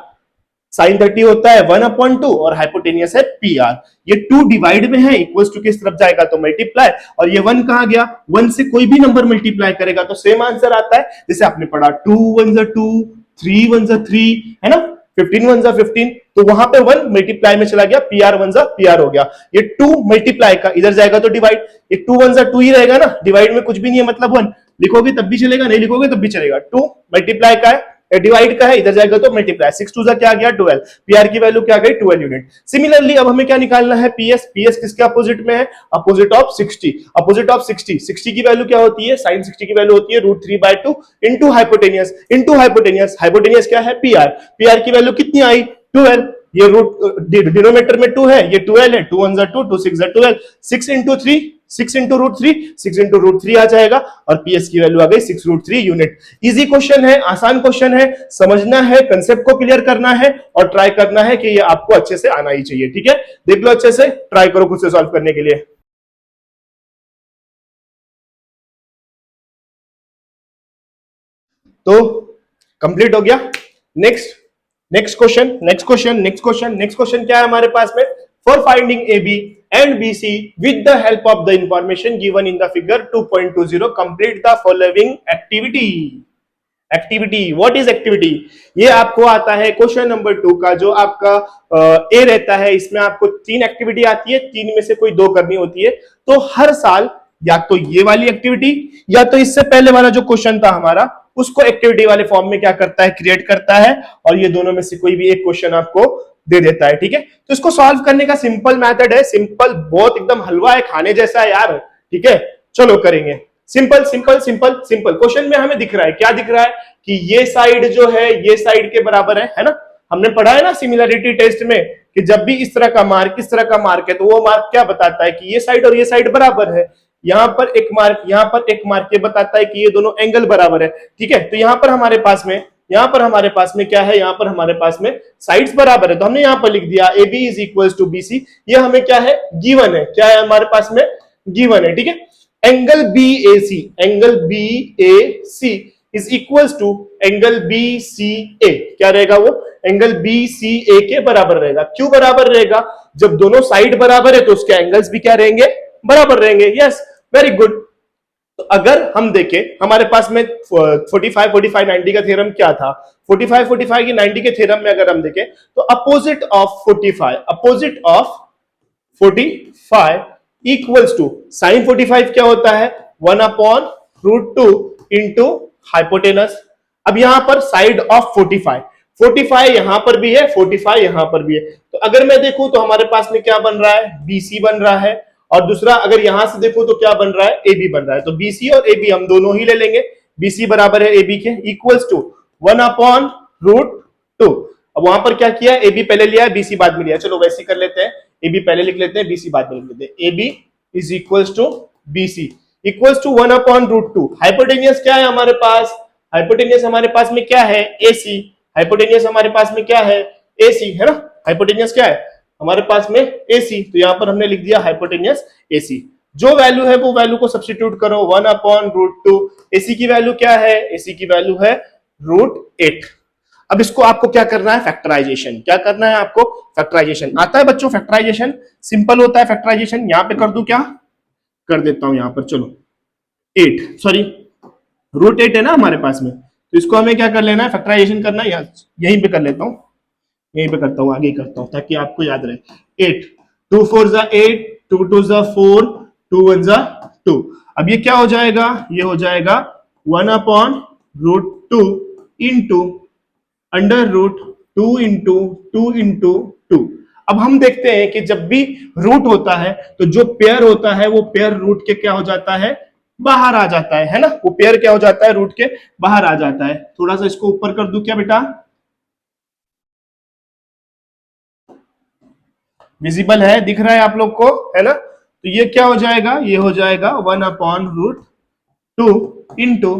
साइन 30 होता है 1/2 और हाइपोटेनियस है पी आर। ये 2 डिवाइड में है, इक्वल्स टू किस तरफ जाएगा, तो मल्टीप्लाई। और ये 1 कहां गया, 1 से कोई भी नंबर मल्टीप्लाई करेगा तो सेम आंसर आता है। जैसे आपने पढ़ा 2 1 2, 3 1 3, है ना, 15 1 15। तो वहां पे 1 मल्टीप्लाई में चला गया, पी आर 1 पी आर हो गया। ये 2 मल्टीप्लाई का इधर जाएगा तो डिवाइड, ये 2 1 2 ही रहेगा ना, डिवाइड में कुछ भी नहीं है, मतलब 1 लिखोगे तब भी चलेगा, नहीं लिखोगे तब भी चलेगा। 2 मल्टीप्लाई का है, डिवाइड का है, इधर जाएगा तो मल्टीप्लाई। 6 2 क्या आ गया, 12। पीआर की वैल्यू क्या आ गई, 12 यूनिट। सिमिलरली अब हमें क्या निकालना है, पीएस। पीएस किसके अपोजिट में है, अपोजिट ऑफ 60। 60 की वैल्यू क्या होती है, साइन 60 की वैल्यू होती है √3/2 इंटू हाइपोटेनियस। हाइपोटेनियस क्या है, पीआर। पीआर की वैल्यू कितनी आई, 12। ये रूट डिनोमिनेटर में 2 है, ये 12 है, 2 1 2, 2 6 12। 6 इंटू 3, 6 इंटू √3 आ जाएगा और पीएस की वैल्यू आ गई 6√3 यूनिट। इजी क्वेश्चन है, आसान क्वेश्चन है, समझना है, कंसेप्ट को क्लियर करना है और ट्राई करना है कि ये आपको अच्छे से आना ही चाहिए। ठीक है, देख लो अच्छे से, ट्राई करो खुद से सॉल्व करने के लिए। तो कंप्लीट हो गया। नेक्स्ट क्वेश्चन क्या है हमारे पास में, for finding A B and BC with the help of the information given in the figure 2.20 complete the following activity। what is activity, ये आपको आता है क्वेश्चन नंबर 2 का, जो आपका ए रहता है। इसमें आपको 3 एक्टिविटी आती है, 3 में से कोई 2 करनी होती है। तो हर साल या तो ये वाली एक्टिविटी या तो इससे पहले वाला जो क्वेश्चन था हमारा, उसको एक्टिविटी वाले फॉर्म में क्या करता है, क्रिएट करता है, और ये दोनों में से कोई भी एक क्वेश्चन आपको दे देता है। ठीक है, तो इसको सॉल्व करने का सिंपल मेथड है, सिंपल, बहुत एकदम हलवा है, खाने जैसा है यार। ठीक है, चलो करेंगे। सिंपल क्वेश्चन में हमें दिख रहा है, क्या दिख रहा है कि ये साइड जो है ये साइड के बराबर है ना। हमने पढ़ा है ना सिमिलरिटी टेस्ट में कि जब भी इस तरह का मार्क है तो वो मार्क क्या बताता है कि ये साइड और ये साइड बराबर है। यहां पर एक मार्क ये बताता है कि ये दोनों एंगल बराबर है। ठीक है, तो यहां पर हमारे पास में क्या है, यहां पर हमारे पास में साइड्स बराबर है। तो हमने यहां पर लिख दिया A B is equal to B C. ये हमें क्या है, गिवन है, क्या है हमारे पास में, गिवन है। ठीक है, angle B A C is equal to angle B C A, क्या रहेगा वो, एंगल बी सी ए के बराबर रहेगा। क्यों बराबर रहेगा? जब दोनों साइड बराबर है तो उसके एंगल्स भी क्या रहेंगे? बराबर रहेंगे। Yes, very good. तो अगर हम देखें हमारे पास में 45 45 90 का थ्योरम क्या था? 45 45 की 90 के थ्योरम में अगर हम देखें तो opposite of 45 equals to sine 45 क्या होता है? 1/√2 इंटू हाइपोटेनस। अब यहां पर साइड ऑफ 45 यहां पर भी है, 45 यहां पर भी है। तो अगर मैं देखूं तो हमारे पास में क्या बन रहा है? बीसी बन रहा है। और दूसरा अगर यहां से देखो तो क्या बन रहा है? ए बी बन रहा है। तो बीसी और ए बी हम दोनों ही ले लेंगे। बीसी बराबर है ए बी के, इक्वल्स टू 1/√2। अब वहां पर क्या किया? ए बी पहले लिया है, बीसी बाद में लिया। चलो वैसे ही कर लेते हैं, ए बी पहले लिख लेते हैं, बीसी बाद में लिख लेते हैं। A B is equals to BC equals to 1/√2। Hypotenuse क्या है हमारे पास? हाइपोटेनियस हमारे पास में क्या है? एसी। हाइपोटेनियस हमारे पास में क्या है? एसी है ना। हाइपोटेनियस क्या है हमारे पास में? एसी। तो यहां पर हमने लिख दिया हाइपोटेनियस एसी। जो वैल्यू है वो वैल्यू को सब्स्टिट्यूट करो, 1/√2। एसी की वैल्यू क्या है? एसी की वैल्यू है √8। अब इसको आपको क्या करना है? फैक्टराइजेशन। क्या करना है आपको? फैक्टराइजेशन। आता है बच्चों फैक्टराइजेशन? सिंपल होता है फैक्टराइजेशन। यहां पे कर दूं क्या? कर देता हूं यहां पर। चलो 8 सॉरी √8 है ना हमारे पास में, तो इसको हमें क्या कर लेना है? फैक्टराइजेशन करना है। यहीं पे कर लेता हूं, यहीं पे करता हूं, आगे करता हूं ताकि आपको याद रहे। 8 2 4 जा 8, 2 2 जा 4, 2 1 जा 2। अब ये क्या हो जाएगा? ये हो जाएगा 1/√2 इंटू √2 इंटू 2 इंटू 2। अब हम देखते हैं कि जब भी रूट होता है तो जो पेयर होता है वो पेयर रूट के क्या हो जाता है? बाहर आ जाता है ना। वो पेयर क्या हो जाता है? रूट के बाहर आ जाता है। थोड़ा सा इसको ऊपर कर दूं क्या बेटा? विजिबल है, दिख रहा है आप लोग को, है ना। तो ये क्या हो जाएगा? ये हो जाएगा 1/√2 इंटू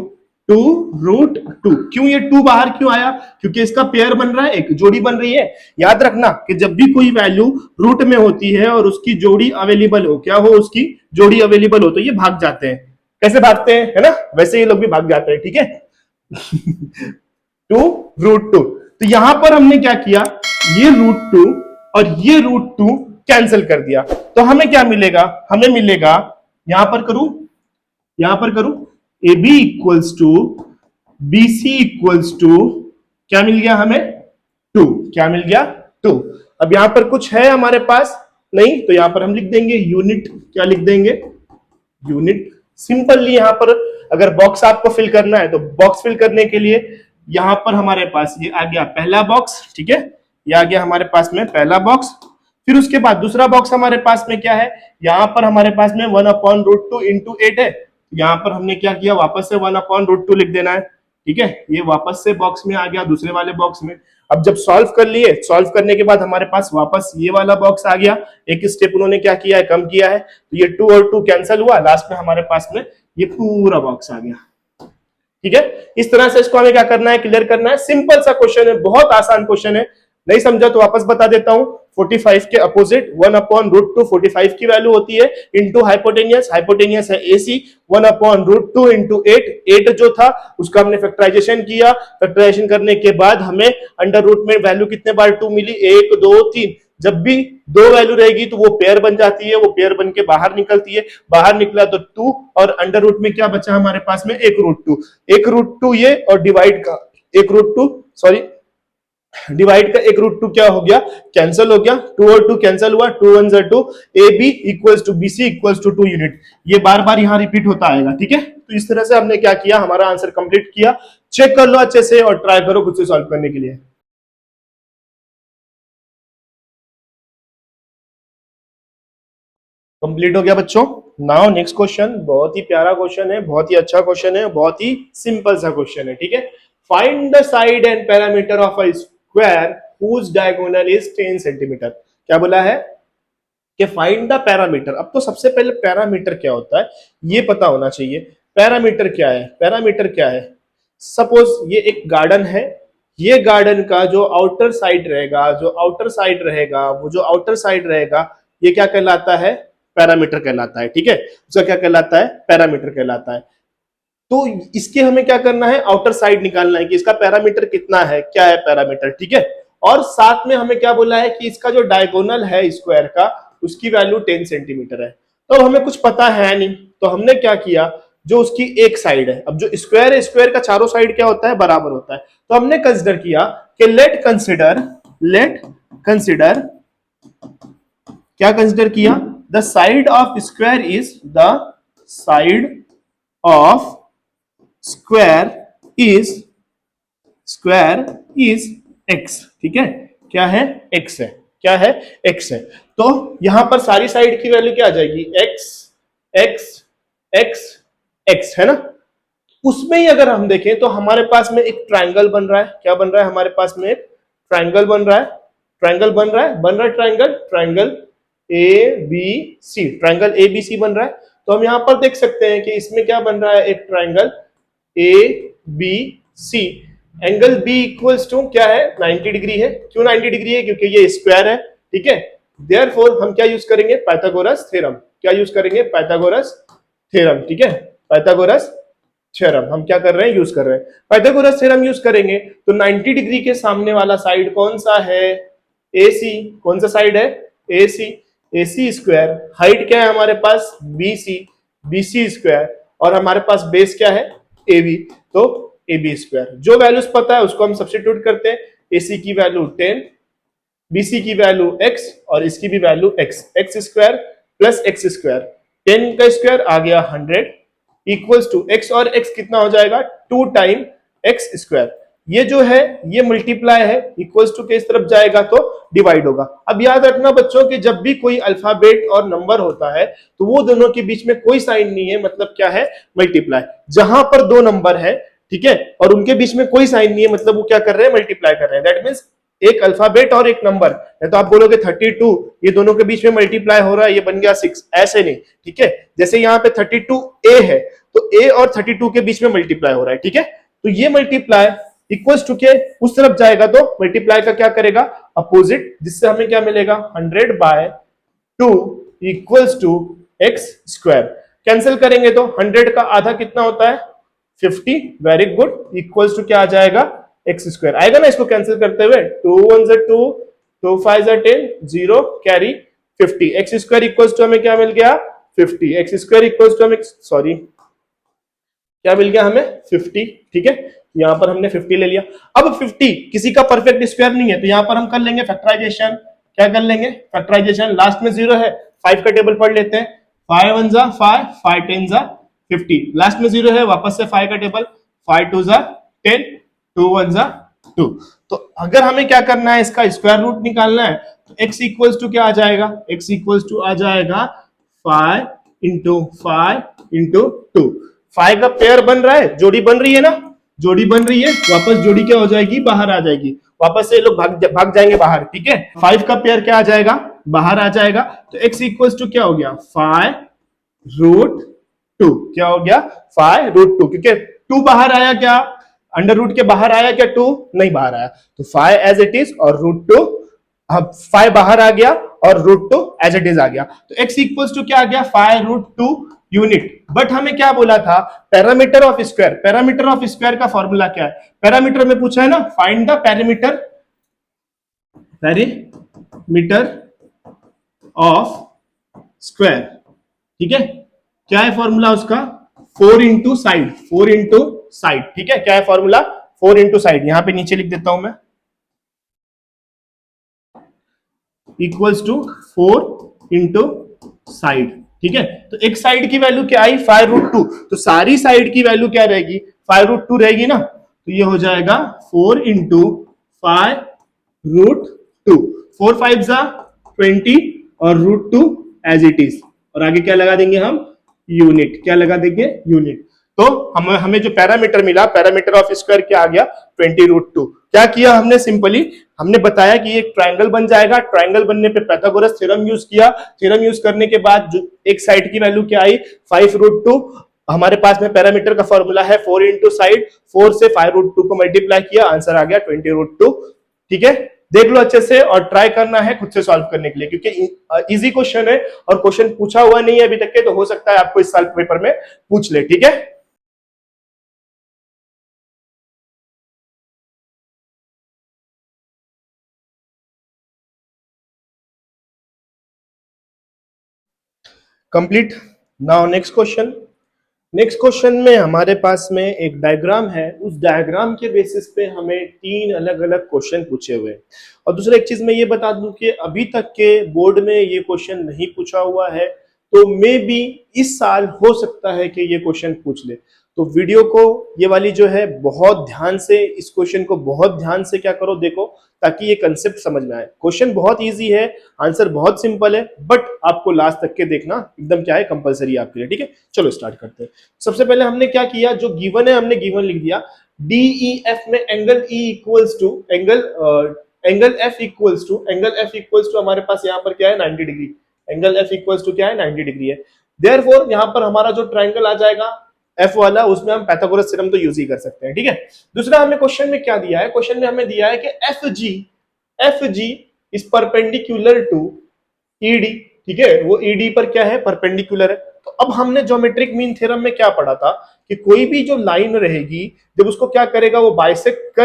2√2। क्यों ये 2 बाहर क्यों आया? क्योंकि इसका पेयर बन रहा है, एक जोड़ी बन रही है। याद रखना कि जब भी कोई वैल्यू रूट में होती है और उसकी जोड़ी अवेलेबल हो, क्या हो? उसकी जोड़ी अवेलेबल हो, तो ये भाग जाते हैं। कैसे भागते हैं, है ना? वैसे ये लोग भी भाग जाते हैं, ठीक है। 2√2। तो यहां पर हमने क्या किया? ये √2 और ये √2 कैंसिल कर दिया। तो हमें क्या मिलेगा? हमें मिलेगा, यहां पर करूं, यहां पर करूं, A B equals to B C equals to क्या मिल गया हमें? 2। क्या मिल गया? 2। अब यहां पर कुछ है हमारे पास? नहीं, तो यहां पर हम लिख देंगे यूनिट। क्या लिख देंगे? यूनिट। सिंपली यहां पर अगर बॉक्स आपको फिल करना है तो बॉक्स फिल करने के लिए यहां पर हमारे पास ये आ गया पहला बॉक्स, ठीक है। ये आ गया हमारे पास में पहला बॉक्स। फिर उसके बाद दूसरा बॉक्स हमारे पास में क्या है? यहां पर हमारे पास में 1/√2 इंटू 8 है। यहां पर हमने क्या किया? वापस से 1/√2 लिख देना है, ठीक है। ये वापस से बॉक्स में आ गया, दूसरे वाले बॉक्स में। अब जब सॉल्व कर लिए, सॉल्व करने के बाद हमारे पास वापस ये वाला बॉक्स आ गया। एक स्टेप उन्होंने क्या किया है? कम किया है। तो ये 2 और 2 कैंसिल हुआ, लास्ट में हमारे पास में ये पूरा बॉक्स आ गया, ठीक है। इस तरह से इसको हमें क्या करना है? क्लियर करना है। सिंपल सा क्वेश्चन है, बहुत आसान क्वेश्चन है। नहीं समझा तो वापस बता देता हूं। 45 के अपोजिट 1/√2 45 की वैल्यू होती है इंटू हाइपोटेनियस। हाइपोटेनियस है एसी। 1/√2 इंटू 8 जो था उसका हमने फैक्टराइजेशन किया। फैक्टराइजेशन करने के बाद हमें अंडर रूट में वैल्यू कितने बार 2 मिली? 1 2 3। जब भी 2 वैल्यू रहेगी तो वो पेयर बन जाती है, वो पेयर बन के बाहर निकलती है। बाहर निकला तो 2 और अंडर रूट में क्या बचा हमारे पास में? 1√2। 1√2 ये और डिवाइड का 1√2 सॉरी डिवाइड का 1√2 क्या हो गया? कैंसिल हो गया। 2 और 2 कैंसिल हुआ, 2 1 2। A B equals to B C equals to 2 unit. ये बार बार यहां रिपीट होता आएगा, ठीक है। तो इस तरह से हमने क्या किया? हमारा आंसर कंप्लीट किया। चेक कर लो अच्छे से और ट्राई करो खुद से सॉल्व करने के लिए। कंप्लीट हो गया बच्चों। नाउ नेक्स्ट क्वेश्चन, बहुत ही प्यारा क्वेश्चन है, बहुत ही अच्छा क्वेश्चन है, बहुत ही सिंपल सा क्वेश्चन है, ठीक है। Find the side and parameter of a square whose diagonal is 10 centimetre. क्या बोला है कि फाइंड द पैरामीटर। अब तो सबसे पहले पैरामीटर क्या होता है ये पता होना चाहिए। पैरामीटर क्या है? पैरामीटर क्या है? सपोज ये एक गार्डन है। ये गार्डन का जो आउटर साइड रहेगा, जो आउटर साइड रहेगा, वो जो आउटर साइड रहेगा, ये क्या कहलाता है? पैरामीटर कहलाता है, ठीक है। उसका क्या कहलाता है? पैरामीटर कहलाता है। तो इसके हमें क्या करना है? आउटर साइड निकालना है कि इसका पैरामीटर कितना है, क्या है पैरामीटर, ठीक है। और साथ में हमें क्या बोला है कि इसका जो डायगोनल है स्क्वायर का उसकी वैल्यू 10 सेंटीमीटर है। तो हमें कुछ पता है नहीं, तो हमने क्या किया, जो उसकी एक साइड है, अब जो स्क्वायर है स्क्वायर का चारों साइड क्या होता है, बराबर होता है, तो हमने कंसिडर किया कि लेट कंसिडर क्या कंसिडर किया, the side of square is the side of square is x. ठीक है, क्या है, एक्स है, क्या है, एक्स है। तो यहां पर सारी साइड की वैल्यू क्या आ जाएगी, एक्स एक्स एक्स एक्स, है ना। उसमें ही अगर हम देखें तो हमारे पास में एक ट्रायंगल बन रहा है, क्या बन रहा है, हमारे पास में एक ट्रायंगल बन रहा है, triangle A B C, triangle A B C बन रहा है। तो हम यहां पर देख सकते हैं कि इसमें क्या बन रहा है, एक triangle A B C, angle B equals to क्या है, 90 डिग्री है। क्यों 90 डिग्री है, क्योंकि ये स्क्वायर है। ठीक है, देयरफॉर हम क्या यूज करेंगे, पाइथागोरस थ्योरम। क्या यूज करेंगे, पाइथागोरस थ्योरम। ठीक है, पाइथागोरस थ्योरम हम क्या कर रहे हैं, यूज कर रहे हैं, पाइथागोरस थ्योरम यूज करेंगे। तो 90 डिग्री के सामने वाला साइड कौन सा है, AC। कौन सा साइड है, AC। AC स्क्वायर, हाइट क्या है हमारे पास, BC स्क्वायर, और हमारे पास बेस क्या है, AB। तो AB स्क्वायर, जो वैल्यूज पता है उसको हम सब्स्टिट्यूट करते हैं। AC की वैल्यू 10, BC की वैल्यू x, और इसकी भी value x square plus x square, 10 का स्क्वायर आ गया 100 इक्वल्स टू x, और x कितना हो जाएगा, 2 टाइम x स्क्वायर। ये जो है ये मल्टीप्लाई है, इक्वल्स टू के इस तरफ जाएगा तो डिवाइड होगा। अब याद रखना बच्चों कि जब भी कोई अल्फाबेट और नंबर होता है तो वो दोनों के बीच में कोई साइन नहीं है, मतलब क्या है, मल्टीप्लाई। जहां पर दो नंबर है, ठीक है, और उनके बीच में कोई साइन नहीं है, मतलब वो क्या कर रहे हैं, मल्टीप्लाई कर रहे हैं। दैट मीन्स एक अल्फाबेट और एक नंबर है, तो आप बोलोगे 32, ये दोनों के बीच में मल्टीप्लाई हो रहा है, ये बन गया 6, ऐसे नहीं। ठीक है, जैसे यहाँ पे 32A है तो A और 32 के बीच में मल्टीप्लाई हो रहा है। ठीक है, तो ये मल्टीप्लाई इक्वल्स टू के उस तरफ जाएगा तो मल्टीप्लाई का क्या करेगा, अपोजिट, जिससे हमें क्या मिलेगा, 100/2 equals to X square. Cancel करेंगे तो 100 का आधा कितना होता है, 50। वेरी गुड, इक्वल्स टू क्या आ जाएगा, एक्स स्क्वायर आएगा ना। इसको कैंसिल करते हुए 2 1 2, 2 5 10, 0 carry 50, X square equals to हमें क्या मिल गया, 50। एक्स स्क्वायर इक्वल्स टू हमें, सॉरी, क्या मिल गया हमें, 50। ठीक है, यहां पर हमने 50 ले लिया। अब 50 किसी का परफेक्ट स्क्वायर नहीं है, तो यहां पर हम कर लेंगे फैक्टराइजेशन। क्या कर लेंगे, फैक्टराइजेशन। लास्ट में 0 है, 5 का टेबल पढ़ लेते हैं। 5 1 जा 5, 5 10 जा 50, लास्ट में 0 है, वापस से 5 का टेबल, 5 2 जा 10, 2 1 जा 2। तो अगर हमें क्या करना है, इसका स्क्वायर रूट निकालना है, तो x इक्वल्स टू क्या आ जाएगा, x इक्वल्स टू आ जाएगा 5 इंटू 5 इंटू 2। 5 का पेयर बन रहा है, जोड़ी बन रही है ना, जोड़ी बन रही है, वापस जोड़ी क्या हो जाएगी, बाहर आ जाएगी, वापस से लोग भाग जाएंगे बाहर। ठीक है, 5 का पेयर क्या आ जाएगा, बाहर आ जाएगा। तो x इक्वल्स टू क्या हो गया, 5√2। क्या हो गया, 5√2, क्योंकि 2 बाहर आया, क्या अंडर रूट के बाहर आया क्या, 2 नहीं बाहर आया, तो 5 एज इट इज, और √2, अब 5 बाहर आ गया और √2 एज इट इज आ गया। तो x इक्वल्स टू क्या आ गया, 5√2 यूनिट। बट हमें क्या बोला था, parameter of square. Parameter of square का फॉर्मूला क्या है, पैरामीटर में पूछा है ना, find the parameter of square. ठीक है, क्या है फॉर्मूला उसका, 4 इंटू साइड, 4 इंटू साइड। ठीक है, क्या है फॉर्मूला, 4 इंटू साइड। यहां पे नीचे लिख देता हूं मैं, इक्वल्स टू 4 इंटू साइड। ठीक है, तो एक साइड की वैल्यू क्या आई, 5√2, तो सारी साइड की वैल्यू क्या रहेगी, 5√2 रहेगी ना। तो ये हो जाएगा 4 इंटू 5√2, 4 5 जा 20, और √2 एज इट इज, और आगे क्या लगा देंगे हम, यूनिट। क्या लगा देंगे, यूनिट। तो हमें जो पैरामीटर मिला, पैरामीटर ऑफ स्क्वायर क्या आ गया, 20√2। क्या किया हमने, सिंपली हमने बताया कि एक ट्रायंगल बन जाएगा, ट्रायंगल बनने पे पाइथागोरस थ्योरम यूज किया, थ्योरम यूज करने के बाद जो एक साइड की वैल्यू क्या आई, 5√2। हमारे पास में पैरामीटर का फॉर्मूला है 4 इंटू साइड, 4 से 5√2 को मल्टीप्लाई किया, आंसर आ गया 20√2। ठीक है, देख लो अच्छे से, और ट्राई करना है खुद से सॉल्व करने के लिए, क्योंकि इजी क्वेश्चन है और क्वेश्चन पूछा हुआ नहीं है अभी तक के, तो हो सकता है आपको इस साल पेपर में पूछ ले। ठीक है। कंप्लीट। नाउ नेक्स्ट क्वेश्चन में हमारे पास में एक डायग्राम है, उस डायग्राम के बेसिस पे हमें 3 अलग अलग क्वेश्चन पूछे हुए हैं। और दूसरा एक चीज मैं ये बता दूं कि अभी तक के बोर्ड में ये क्वेश्चन नहीं पूछा हुआ है, तो मे बी इस साल हो सकता है कि ये क्वेश्चन पूछ ले। तो वीडियो को ये वाली जो है बहुत ध्यान से, इस क्वेश्चन को बहुत ध्यान से क्या करो, देखो, ताकि ये कंसेप्ट समझ में आए। क्वेश्चन बहुत इजी है, आंसर बहुत सिंपल है, बट आपको लास्ट तक के देखना एकदम क्या है, कंपलसरी आपके लिए। ठीक है, चलो स्टार्ट करते हैं। सबसे पहले हमने क्या किया, जो गिवन है हमने गिवन लिख दिया। DEF में angle E equals to angle F equals to हमारे पास यहाँ पर क्या है, 90 degree. Angle F equals to क्या है, 90 डिग्री है। देयरफॉर यहाँ पर हमारा जो ट्राइंगल आ जाएगा F वाला, उसमें हम पाइथागोरस थ्योरम तो यूज ही कर सकते हैं। ठीक है, दूसरा हमें क्वेश्चन में क्या दिया है, क्वेश्चन में हमें दिया है कि FG is perpendicular to ED। ठीक है, वो ED पर क्या है, परपेंडिकुलर है। तो अब हमने ज्योमेट्रिक मीन थ्योरम में क्या पढ़ा था कि कोई भी जो लाइन रहेगी, जब उसको क्या करेगा, वो बाइसेक्ट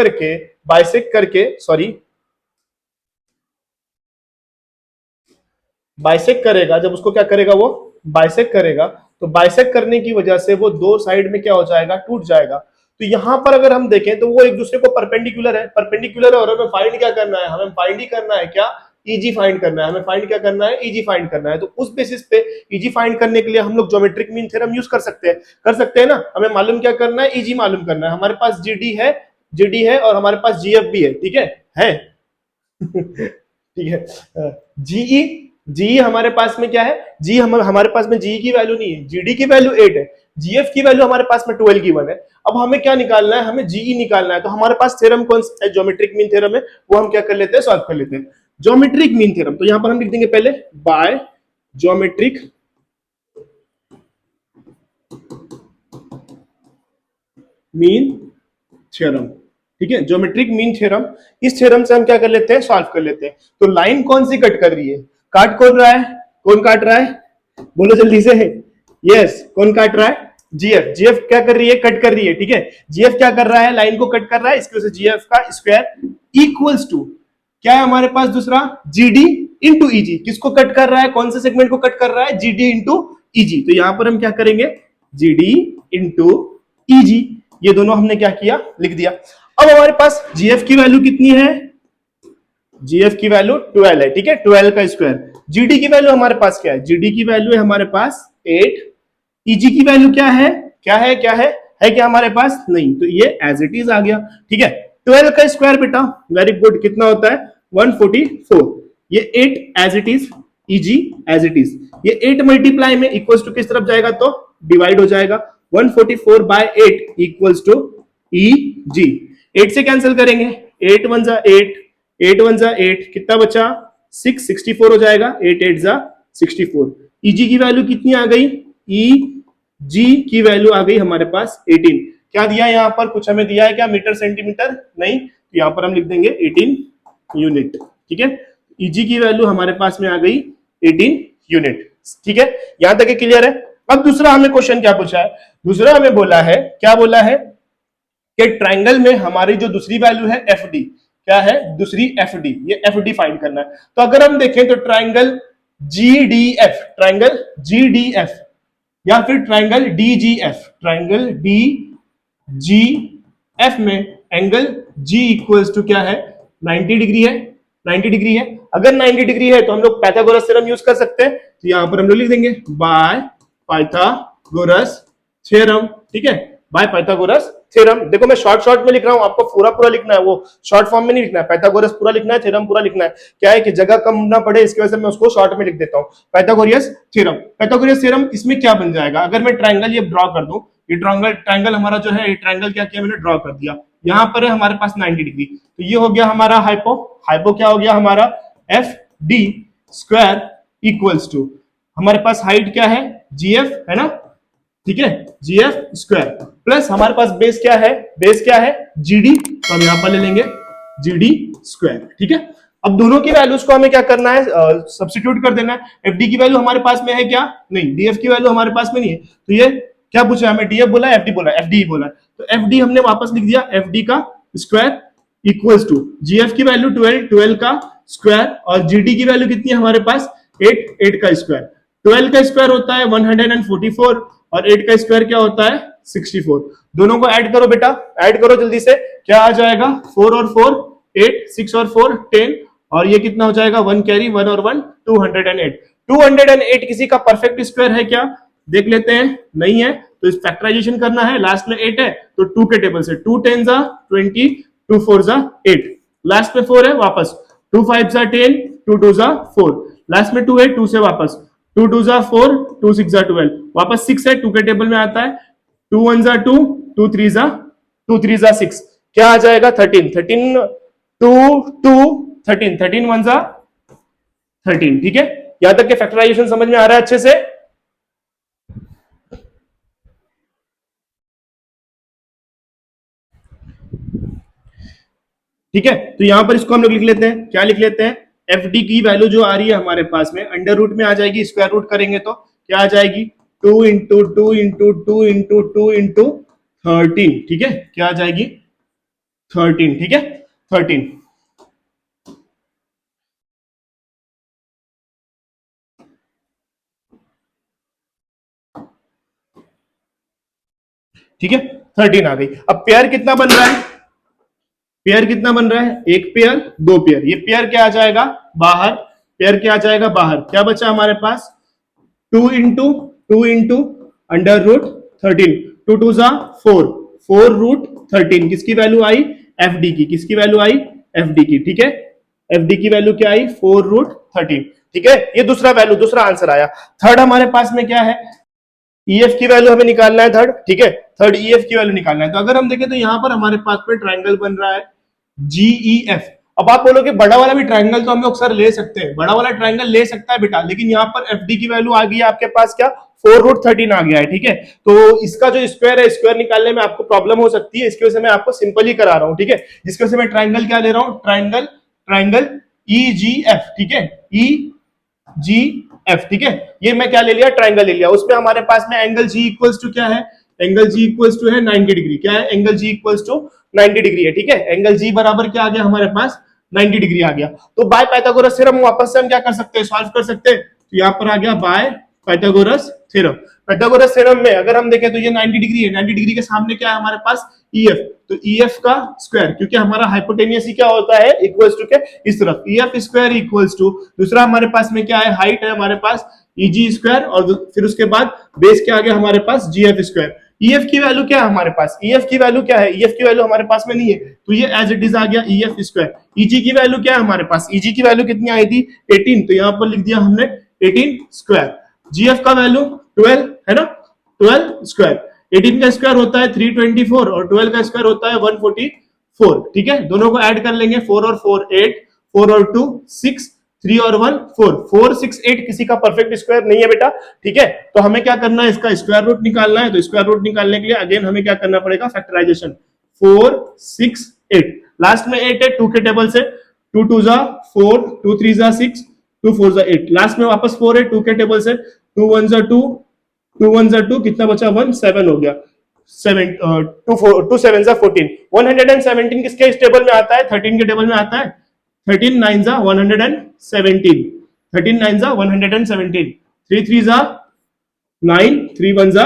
करेगा, जब उसको क्या करेगा, वो बाइसेक्ट करेगा, तो बाइसेक्ट करने की वजह से वो दो साइड में क्या हो जाएगा, टूट जाएगा। तो यहां पर अगर हम देखें तो वो एक दूसरे को परपेंडिकुलर है, और हमें फाइंड क्या करना है, हमें फाइंड ही करना है क्या, EG फाइंड करना है। हमें फाइंड क्या करना है, EG फाइंड करना है। तो उस बेसिस पे EG फाइंड करने के लिए हम लोग ज्योमेट्रिक मीन थ्योरम यूज कर सकते हैं ना। हमें मालूम क्या करना है, EG मालूम करना है। हमारे पास GD है और हमारे पास GF भी है। ठीक है ठीक है। जीई हमारे पास में क्या है, हमारे पास में जीई की वैल्यू नहीं है, जीडी की वैल्यू 8 है, जीएफ की वैल्यू हमारे पास में 12 गिवन है। अब हमें क्या निकालना है, हमें जीई निकालना है। तो हमारे पास थ्योरम कौन सा है, ज्योमेट्रिक मीन थ्योरम है, वो हम क्या कर लेते हैं, सॉल्व कर लेते हैं। ज्योमेट्रिक मीन थ्योरम, तो यहां पर हम लिख देंगे पहले बाय ज्योमेट्रिक मीन थ्योरम। ठीक है, ज्योमेट्रिक मीन थ्योरम, इस थ्योरम से हम क्या कर लेते हैं, सॉल्व कर लेते हैं। तो लाइन कौन सी कट कर रही है, काट कौन रहा है, कौन काट रहा है, बोलो जल्दी से। यस, कौन काट रहा है, जीएफ क्या कर रही है, कट कर रही है। ठीक है, जीएफ क्या कर रहा है, लाइन को कट कर रहा है, इसकी वजह से जीएफ का स्क्वायर इक्वल्स टू क्या है हमारे पास, दूसरा जीडी इंटू ईजी। किसको कट कर रहा है, कौन से सेगमेंट को कट कर रहा है, जीडी इंटू ईजी। तो यहां पर हम क्या करेंगे, जीडी इंटू ईजी, ये दोनों हमने क्या किया, लिख दिया। अब हमारे पास जीएफ की वैल्यू कितनी है, जीएफ की वैल्यू 12 है। ठीक है, 12 का स्क्वायर। जीडी की वैल्यू हमारे पास क्या है, जीडी की वैल्यू है हमारे पास 8। ईजी की वैल्यू क्या है, है क्या हमारे पास, नहीं, तो ये एज इट इज आ गया। ठीक है, 12 का स्क्वायर बेटा, वेरी गुड, कितना होता है, 144। ये 8 as it is, easy as it is, ये 8 मल्टीप्लाई में इक्वल्स टू किस तरफ जाएगा, तो डिवाइड हो जाएगा। 144 बाय 8 इक्वल्स टू ईजी। 8 से कैंसिल करेंगे, 8 1 जा 8, 8 1 जा 8, कितना बचा 6, 64 हो जाएगा, 8 8 जा 64। ईजी की वैल्यू कितनी आ गई, ईजी की वैल्यू आ गई हमारे पास 18। क्या दिया यहाँ पर, कुछ हमें दिया है क्या, मीटर सेंटीमीटर, नहीं, तो यहाँ पर हम लिख देंगे 18 यूनिट। ठीक है, ईजी की वैल्यू हमारे पास में आ गई 18 यूनिट। ठीक है, यहां तक क्लियर है। अब दूसरा हमें क्वेश्चन क्या पूछा है, दूसरा हमें बोला है, क्या बोला है कि ट्राइंगल में हमारी जो दूसरी वैल्यू है FD, क्या है, दूसरी FD, ये FD फाइंड करना है। तो अगर हम देखें तो ट्राइंगल GDF या फिर ट्राइंगल DGF में एंगल G इक्वल्स टू क्या है, 90 डिग्री है, 90 डिग्री है। अगर 90 डिग्री है तो हम लोग पाइथागोरस थ्योरम यूज कर सकते हैं। तो यहां पर हम लोग लिख देंगे बाय पाइथागोरस थ्योरम। ठीक है, बाय पाइथागोरस थ्योरम। देखो मैं शॉर्ट में लिख रहा हूं, आपको पूरा लिखना है, वो शॉर्ट फॉर्म में नहीं लिखना है, पाइथागोरस पूरा लिखना है, थ्योरम पूरा लिखना है। क्या है कि जगह कम ना पड़े, इसकी वजह से मैं उसको शॉर्ट में लिख देता हूं, पाइथागोरस थ्योरम। इसमें क्या बन जाएगा, अगर मैं ट्राइंगल ये ड्रॉ कर दूं, ये ट्राइंगल हमारा जो है, ये ट्राइंगल क्या किया मैंने, ड्रॉ कर दिया। यहां पर है हमारे पास 90 डिग्री, तो ये हो गया हमारा हाइपो क्या हो गया हमारा, FD स्क्वायर इक्वल्स टू हमारे पास हाइट क्या है, GF है ना। ठीक है, GF स्क्वायर प्लस हमारे पास बेस क्या है, GD, तो हम यहां पर ले लेंगे GD स्क्वायर। ठीक है, अब दोनों की वैल्यूज को हमें क्या करना है, सब्स्टिट्यूट कर देना है। FD की वैल्यू हमारे पास में है क्या, नहीं, DF की वैल्यू हमारे पास में नहीं है। तो ये क्या पूछा है हमें, DF बोला है, FD बोला है, FD बोला है। तो FD हमने वापस लिख दिया, FD का स्क्वायर इक्वल्स टू GF की वैल्यू 12 का स्क्वायर, और GD की वैल्यू कितनी है हमारे पास, 8 का स्क्वायर। 12 का स्क्वायर होता है 144 और 8 का स्क्वायर क्या होता है 64। दोनों को ऐड करो बेटा, ऐड करो जल्दी से, क्या आ जाएगा 4 और 4 8, 6 और 4 10, और ये कितना हो जाएगा 1 कैरी 1 और 1 208। 208 किसी का परफेक्ट स्क्वायर है क्या, देख लेते हैं, नहीं है तो इस फैक्टराइजेशन करना है, लास्ट में 8 है तो 2 के टेबल से 2 10 जा 20, 2 4 जा 8, लास्ट में 4 है वापस 2 5 जा 10, 2 2 जा 4, लास्ट में 2 है 2 से वापस 2 2 जा 4, 2 6 जा 12, वापस 6 है 2 के टेबल में आता है, 2 1 जा 2, 2 3 जा 6, क्या आ जाएगा 13, 13 2 2 13, 13 1 जा 13। ठीक है, यहां तक के फैक्टराइजेशन समझ में आ रहा है अच्छे से। ठीक है, तो यहां पर इसको हम लोग लिख लेते हैं, क्या लिख लेते हैं, एफ डी की वैल्यू जो आ रही है हमारे पास में अंडर रूट में आ जाएगी, स्क्वायर रूट करेंगे तो क्या आ जाएगी 2 इंटू 2 इंटू 2 इंटू 2 इंटू 13। ठीक है, क्या आ जाएगी 13। ठीक है 13। ठीक है 13 आ गई। अब पेयर कितना बन रहा है, पेयर कितना बन रहा है, एक पेयर दो पेयर, ये पेयर क्या आ जाएगा बाहर, पेयर क्या आ जाएगा बाहर, क्या बचा हमारे पास 2 इंटू अंडर रूट 13, 2 2 जा 4, 4 रूट 13, किसकी वैल्यू आई एफ डी की, किसकी वैल्यू आई एफ डी की। ठीक है, एफ डी की वैल्यू क्या आई 4 रूट 13। ठीक है, ये दूसरा वैल्यू, दूसरा आंसर आया। थर्ड हमारे पास में क्या है, ईएफ की वैल्यू हमें निकालना है थर्ड। ठीक है, थर्ड ईएफ की वैल्यू निकालना है, तो अगर हम देखें तो यहां पर हमारे पास में ट्राइंगल बन रहा है जीईएफ। अब आप बोलोगे बड़ा वाला भी ट्राइंगल तो हम लोग सर ले सकते हैं, बड़ा वाला ट्राइंगल ले सकता है बेटा, लेकिन यहाँ पर एफ डी की वैल्यू आ गई है आपके पास क्या 4 रूट 13 आ गया है। ठीक है, तो इसका जो स्क्वायर है, स्क्वायर निकालने में आपको प्रॉब्लम हो सकती है, इसकी वजह से मैं आपको सिंपल ही करा रहा हूं। ठीक है, जिसकी वजह से मैं ट्राइंगल क्या ले रहा हूं, ट्राइंगल, ट्राइंगल ईजीएफ। ठीक है, ई जी एफ। ठीक है, ये मैं क्या ले लिया ट्राइंगल ले लिया, उसमें हमारे पास में एंगल जी इक्वल्स टू क्या है, एंगल जी इक्वल्स टू है 90 डिग्री। क्या है, angle G equals to 90 degree है। ठीक है, एंगल जी बराबर क्या आ गया हमारे पास 90 डिग्री आ गया। तो बाय पाइथागोरस थ्योरम वापस से हम क्या कर सकते हैं, सॉल्व कर सकते हैं, तो यहां पर आ गया bye Pythagoras theorem. Pythagoras theorem में अगर हम देखें तो ये 90 डिग्री है, 90 डिग्री के सामने क्या है हमारे पास ईएफ, तो ईएफ का स्क्वायर, क्योंकि हमारा हाइपोटेनियस ही क्या होता है इक्वल्स टू के इस तरफ, ईएफ स्क्वायर इक्वल्स टू, दूसरा हमारे पास में क्या है हाइट है हमारे पास ईजी स्क्वायर, और फिर उसके बाद बेस क्या आ गया हमारे पास जीएफ स्क्वायर। ईएफ की वैल्यू क्या है हमारे पास, ईएफ की वैल्यू क्या है, ईएफ की वैल्यू हमारे पास में नहीं है, तो ये एज इट इज आ गया ईएफ स्क्वायर। ईजी की वैल्यू क्या है हमारे पास, ईजी की वैल्यू कितनी आई थी 18, तो यहां पर लिख दिया हमने 18 स्क्वायर। जीएफ का वैल्यू 12 है ना, 12 स्क्वायर, 18 का स्क्वायर होता है 324 और 12 का स्क्वायर होता है 144। ठीक है, दोनों को ऐड कर लेंगे, 4 और 4 8, 4 और 2 6, 3 और 1 4, 4 6 8 किसी का परफेक्ट स्क्वायर नहीं है बेटा। ठीक है, तो हमें क्या करना है, इसका स्क्वायर रूट निकालना है, तो स्क्वायर रूट निकालने के लिए अगेन हमें क्या करना पड़ेगा फैक्टराइजेशन, 4 6 8, लास्ट में 8 है 2 के टेबल से, 2 2 जा 4, 2 3 जा 6, 2 4 जा 8, लास्ट में वापस 4 है 2 के टेबल से, 2 1 जा 2, 2 1 जा 2, कितना बचा 1 7 हो गया, 7 2 7 जा 14, 117 किसके इस टेबल में आता है 13 के टेबल में आता है, 13 9 जा 117, 13 9 जा 117, 3 3 जा 9, 3 1 जा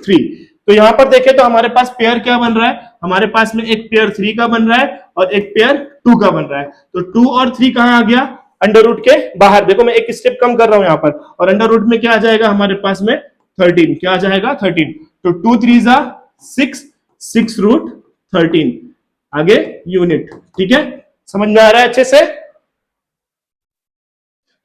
3। तो यहां पर देखें तो हमारे पास पेयर क्या बन रहा है, हमारे पास में एक पेयर 3 का बन रहा है और एक पेयर 2 का बन रहा है। तो 2 और 3 कहां आ गया अंडर रूट के बाहर, देखो मैं एक स्टेप कम कर रहा हूं यहां पर, और अंडर रूट में क्या आ जाएगा हमारे पास में 13, क्या आ जाएगा 13, तो 2 3 जा 6, 6 रूट 13, आगे यूनिट। ठीक है, समझ में आ रहा है अच्छे से।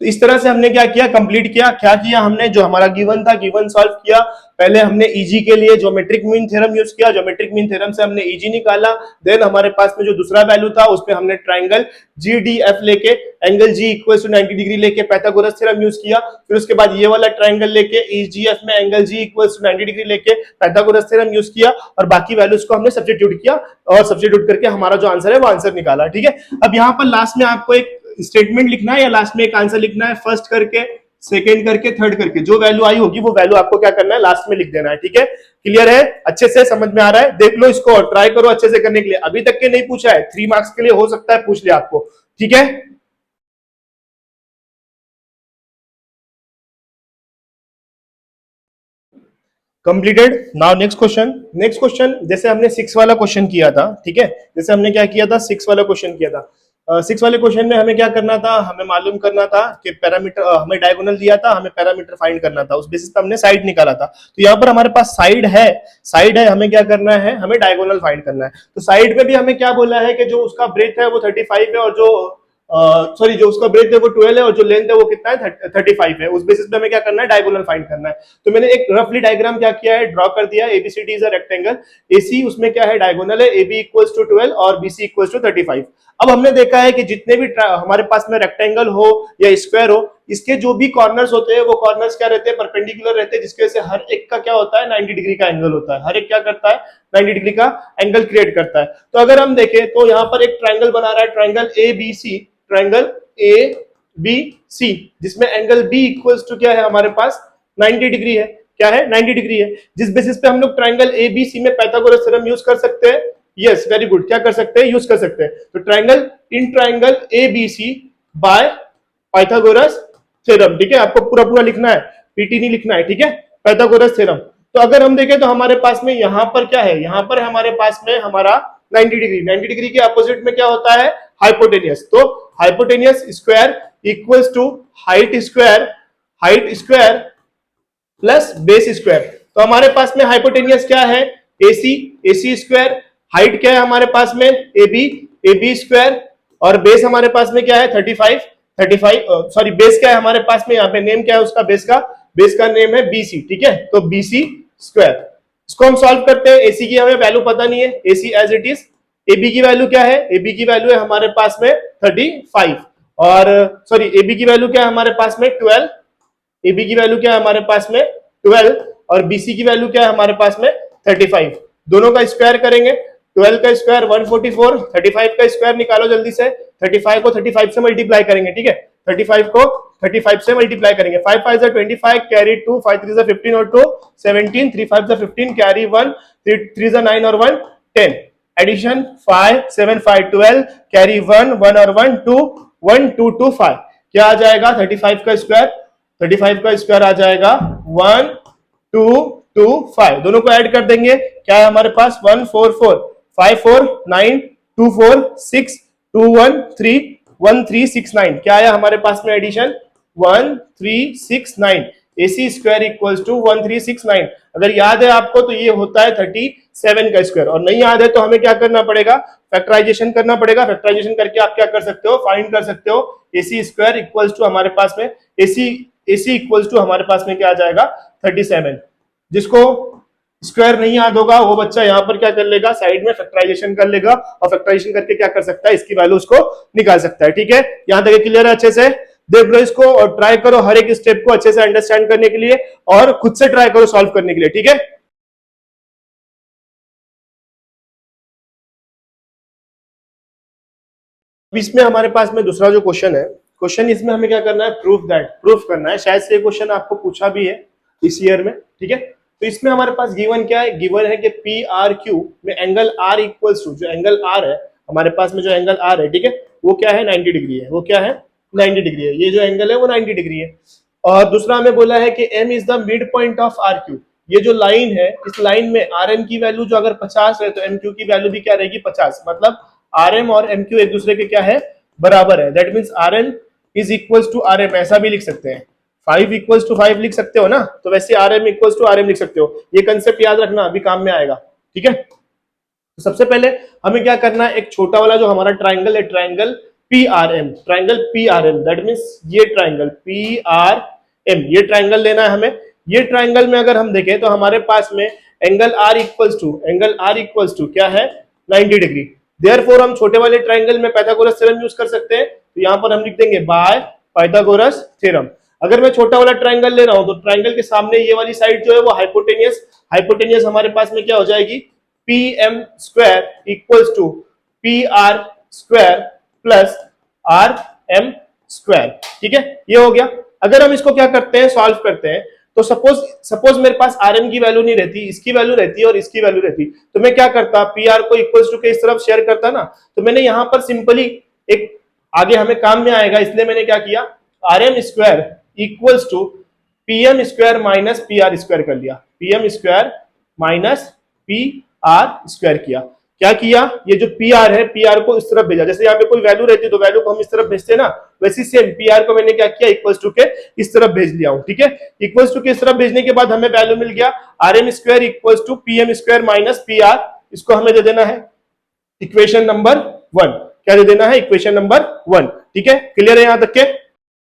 तो इस तरह से हमने क्या किया, कंप्लीट किया, क्या किया हमने, जो हमारा गिवन था गिवन सॉल्व किया। पहले हमने ईजी के लिए ज्योमेट्रिक मीन थ्योरम यूज किया, ज्योमेट्रिक मीन थ्योरम से हमने ईजी निकाला, देन हमारे पास में जो दूसरा वैल्यू था उसमें हमने ट्राइंगल जीडीएफ लेके angle G equal to 90 degree लेके पाइथागोरस थ्योरम यूज किया, फिर उसके बाद ये वाला ट्राइंगल लेके ईजीएफ में angle G equal to 90 degree लेके पाइथागोरस थ्योरम यूज किया, और बाकी वैल्यूज को हमने सब्स्टिट्यूट किया, और सब्स्टिट्यूट करके हमारा जो आंसर है वो आंसर निकाला। ठीक है, अब यहाँ पर लास्ट में आपको एक स्टेटमेंट लिखना है या लास्ट में एक आंसर लिखना है, फर्स्ट करके, सेकंड करके, थर्ड करके, जो वैल्यू आई होगी वो वैल्यू आपको क्या करना है लास्ट में लिख देना है। ठीक है, क्लियर है, अच्छे से समझ में आ रहा है, देख लो इसको, ट्राई करो अच्छे से करने के लिए। अभी तक के नहीं पूछा है, 3 मार्क्स के लिए हो सकता है पूछ ले आपको। ठीक है। कंप्लीटेड। नाउ नेक्स्ट क्वेश्चन जैसे हमने 6 वाला क्वेश्चन किया था, ठीक है, जैसे हमने क्या किया था, 6 वाला क्वेश्चन किया था। 6 वाले क्वेश्चन में हमें क्या करना था, हमें मालूम करना था कि पैरामीटर, हमें डायगोनल दिया था, हमें पैरामीटर फाइंड करना था, उस बेसिस पे हमने साइड निकाला था। तो यहाँ पर हमारे पास साइड है, हमें क्या करना है, हमें डायगोनल फाइंड करना है। तो साइड में भी हमें क्या बोला है कि जो उसका ब्रेथ है वो 35 है, और जो सॉरी जो उसका ब्रेथ है वो 12 है, और जो लेंथ है वो कितना है, 35 है। उस बेसिस पे हमें क्या करना है, डायगोनल फाइंड करना है। तो मैंने एक रफली डायग्राम क्या किया है, ड्रॉ कर दिया। ABCD is a rectangle, AC उसमें क्या है, डायगोनल है, एबी इक्वल्स टू 12 और बीसी इक्वल्स टू 35। अब हमने देखा है कि जितने भी हमारे पास में रेक्टेंगल हो या स्क्वायर हो, इसके जो भी कॉर्नर्स होते हैं वो कॉर्नर्स क्या रहते हैं, परपेंडिकुलर रहते हैं, जिसकी वजह से हर एक का क्या होता है, 90 डिग्री का एंगल होता है। हर एक क्या करता है, 90 डिग्री का एंगल क्रिएट करता है। तो अगर हम देखें तो यहाँ पर एक ट्राइंगल बना रहा है, triangle A B C, triangle A B C, जिसमें एंगल बी इक्वल्स टू क्या है हमारे पास, 90 डिग्री है। क्या है, 90 डिग्री है। जिस बेसिस पे हम लोग ट्राइंगल ए बी सी में पाइथागोरस थ्योरम यूज कर सकते हैं। यस, वेरी गुड, क्या कर सकते हैं, यूज कर सकते हैं। तो triangle A B C by Pythagoras theorem, ठीक है, आपको पूरा पूरा लिखना है, पीटी नहीं लिखना है, ठीक है, पाइथागोरस थ्योरम। तो अगर हम देखें तो हमारे पास में यहां पर क्या है, यहां पर हमारे पास में हमारा 90 डिग्री के अपोजिट में क्या होता है, हाइपोटेनियस। तो hypotenuse square equals to height square plus base square. तो हमारे पास में हाइपोटेनियस क्या है, एसी स्क्वायर, हाइट क्या है हमारे पास में, एबी स्क्वायर, और बेस हमारे पास में क्या है, 35 सॉरी बेस क्या है हमारे पास में, यहाँ पे नेम क्या है उसका, बेस का नेम है बीसी, ठीक है, तो बीसी स्क्वायर। इसको हम सॉल्व करते हैं। एसी की हमें वैल्यू पता नहीं है, AC as it is. AB की वैल्यू क्या है, एबी की वैल्यू है हमारे पास में 35, और सॉरी एबी की वैल्यू क्या है हमारे पास में 12, एबी की वैल्यू क्या है हमारे पास में 12, और बीसी की वैल्यू क्या है हमारे पास में 35। दोनों का स्क्वायर करेंगे, 12 का स्क्वायर 144, 35 का स्क्वायर निकालो जल्दी से, 35 को 35 से मल्टीप्लाई करेंगे, ठीक है, 35 को 35 से मल्टीप्लाई करेंगे। 5 5 25, कैरी 2, 5 3 15 और 2 17, 3 5 15, कैरी 1, 3 9 और 1 10, एडिशन 5 7 5 12, कैरी 1 1 और 1 2 1 2 2 5। क्या आ जाएगा, 35 का स्क्वायर आ जाएगा 1 2 2 5। दोनों को ऐड कर देंगे, क्या है हमारे पास, 1 4 4 5 4 9 2 4 6 2 1 3 1 3 6 9। क्या आया हमारे पास में addition, 1 3 6 9। AC square equals to 1369। अगर याद है आपको तो ये होता है 37 का स्क्वायर, और नहीं याद है तो हमें क्या करना पड़ेगा, फैक्टराइजेशन करना पड़ेगा। फैक्टराइजेशन करके आप क्या कर सकते हो, फाइंड कर सकते हो एसी स्क्वायर इक्वल्स टू हमारे पास में एसी इक्वल्स टू हमारे पास में क्या आ जाएगा, 37। जिसको स्क्वायर नहीं याद होगा वो बच्चा यहाँ पर क्या कर लेगा, साइड में फैक्टराइजेशन कर लेगा, और फैक्टराइजेशन करके क्या कर सकता है, इसकी वैल्यू उसको निकाल सकता है, ठीक है। यहाँ तक क्लियर है अच्छे से, देख लो इसको और ट्राई करो हर एक स्टेप को अच्छे से अंडरस्टैंड करने के लिए, और खुद से ट्राई करो सॉल्व करने के लिए, ठीक है। इसमें हमारे पास में दूसरा जो क्वेश्चन है, इसमें हमें क्या करना है, प्रूफ करना है। शायद से क्वेश्चन आपको पूछा भी है इस ईयर में, ठीक है। तो इसमें हमारे पास गिवन क्या है, गिवन है कि पी आर क्यू में एंगल आर इक्वल्स टू, जो एंगल आर है हमारे पास में, जो एंगल आर है, ठीक है, वो क्या है, 90 डिग्री है। वो क्या है, 90 डिग्री है। ये जो एंगल है वो 90 डिग्री है। और दूसरा हमें बोला है कि M is the mid point of R Q. ये जो लाइन है, इस लाइन में आर एम की वैल्यू जो अगर 50 है तो एम क्यू की वैल्यू भी क्या रहेगी, 50। मतलब आर एम और एम क्यू एक दूसरे के क्या है, बराबर है। That means R N is equals to R M, ऐसा भी लिख सकते हैं। 5 इक्वल्स टू 5 लिख सकते हो ना, तो वैसे R M equals to R M लिख सकते हो। ये कंसेप्ट याद रखना, अभी काम में आएगा, ठीक है। तो सबसे पहले हमें क्या करना है, एक छोटा वाला जो हमारा ट्राइंगल है, triangle P R M, that means ये ट्राइंगल पी आर एम, ये ट्राइंगल लेना है हमें। ये ट्राइंगल में अगर हम देखें तो हमारे पास में एंगल आर इक्वल्स टू क्या है, 90 डिग्री। देयरफॉर हम छोटे वाले ट्राइंगल में पाइथागोरस थ्योरम यूज कर सकते हैं। तो यहां पर हम लिख देंगे बाय पाइथागोरस थ्योरम। अगर मैं छोटा वाला ट्राइंगल ले रहा हूं तो ट्राइंगल के सामने ये वाली साइड जो है वो हाइपोटेनियस हमारे पास में क्या हो जाएगी, P M square equals to P R square plus R M square, ठीक है, ये हो गया। अगर हम इसको क्या करते हैं, सॉल्व करते हैं, तो सपोज मेरे पास आर एम की वैल्यू नहीं रहती, इसकी वैल्यू रहती और इसकी वैल्यू रहती, तो मैं क्या करता, पी आर को इक्वल्स टू के इस तरफ शेयर करता ना। तो मैंने यहां पर सिंपली आगे हमें काम में आएगा, इसलिए मैंने क्या किया, R M square equals to PM square minus P R square कर लिया, PM square minus P R square किया। क्या किया, ये जो पी आर है, पी आर को इस तरफ भेजा, जैसे यहाँ पे कोई वैल्यू रहती है तो वैल्यू को हम इस तरफ भेजते हैं ना, वैसे सेम पी आर को मैंने क्या किया, इक्वल्स टू के इस तरफ भेज लिया हूं। ठीक है, इक्वल्स टू के इस तरफ भेजने के बाद हमें वैल्यू मिल गया R M square equals to P M square minus P R, इसको हमें दे देना है इक्वेशन नंबर 1। क्या दे देना है, इक्वेशन नंबर 1। ठीक है, क्लियर है यहां तक के।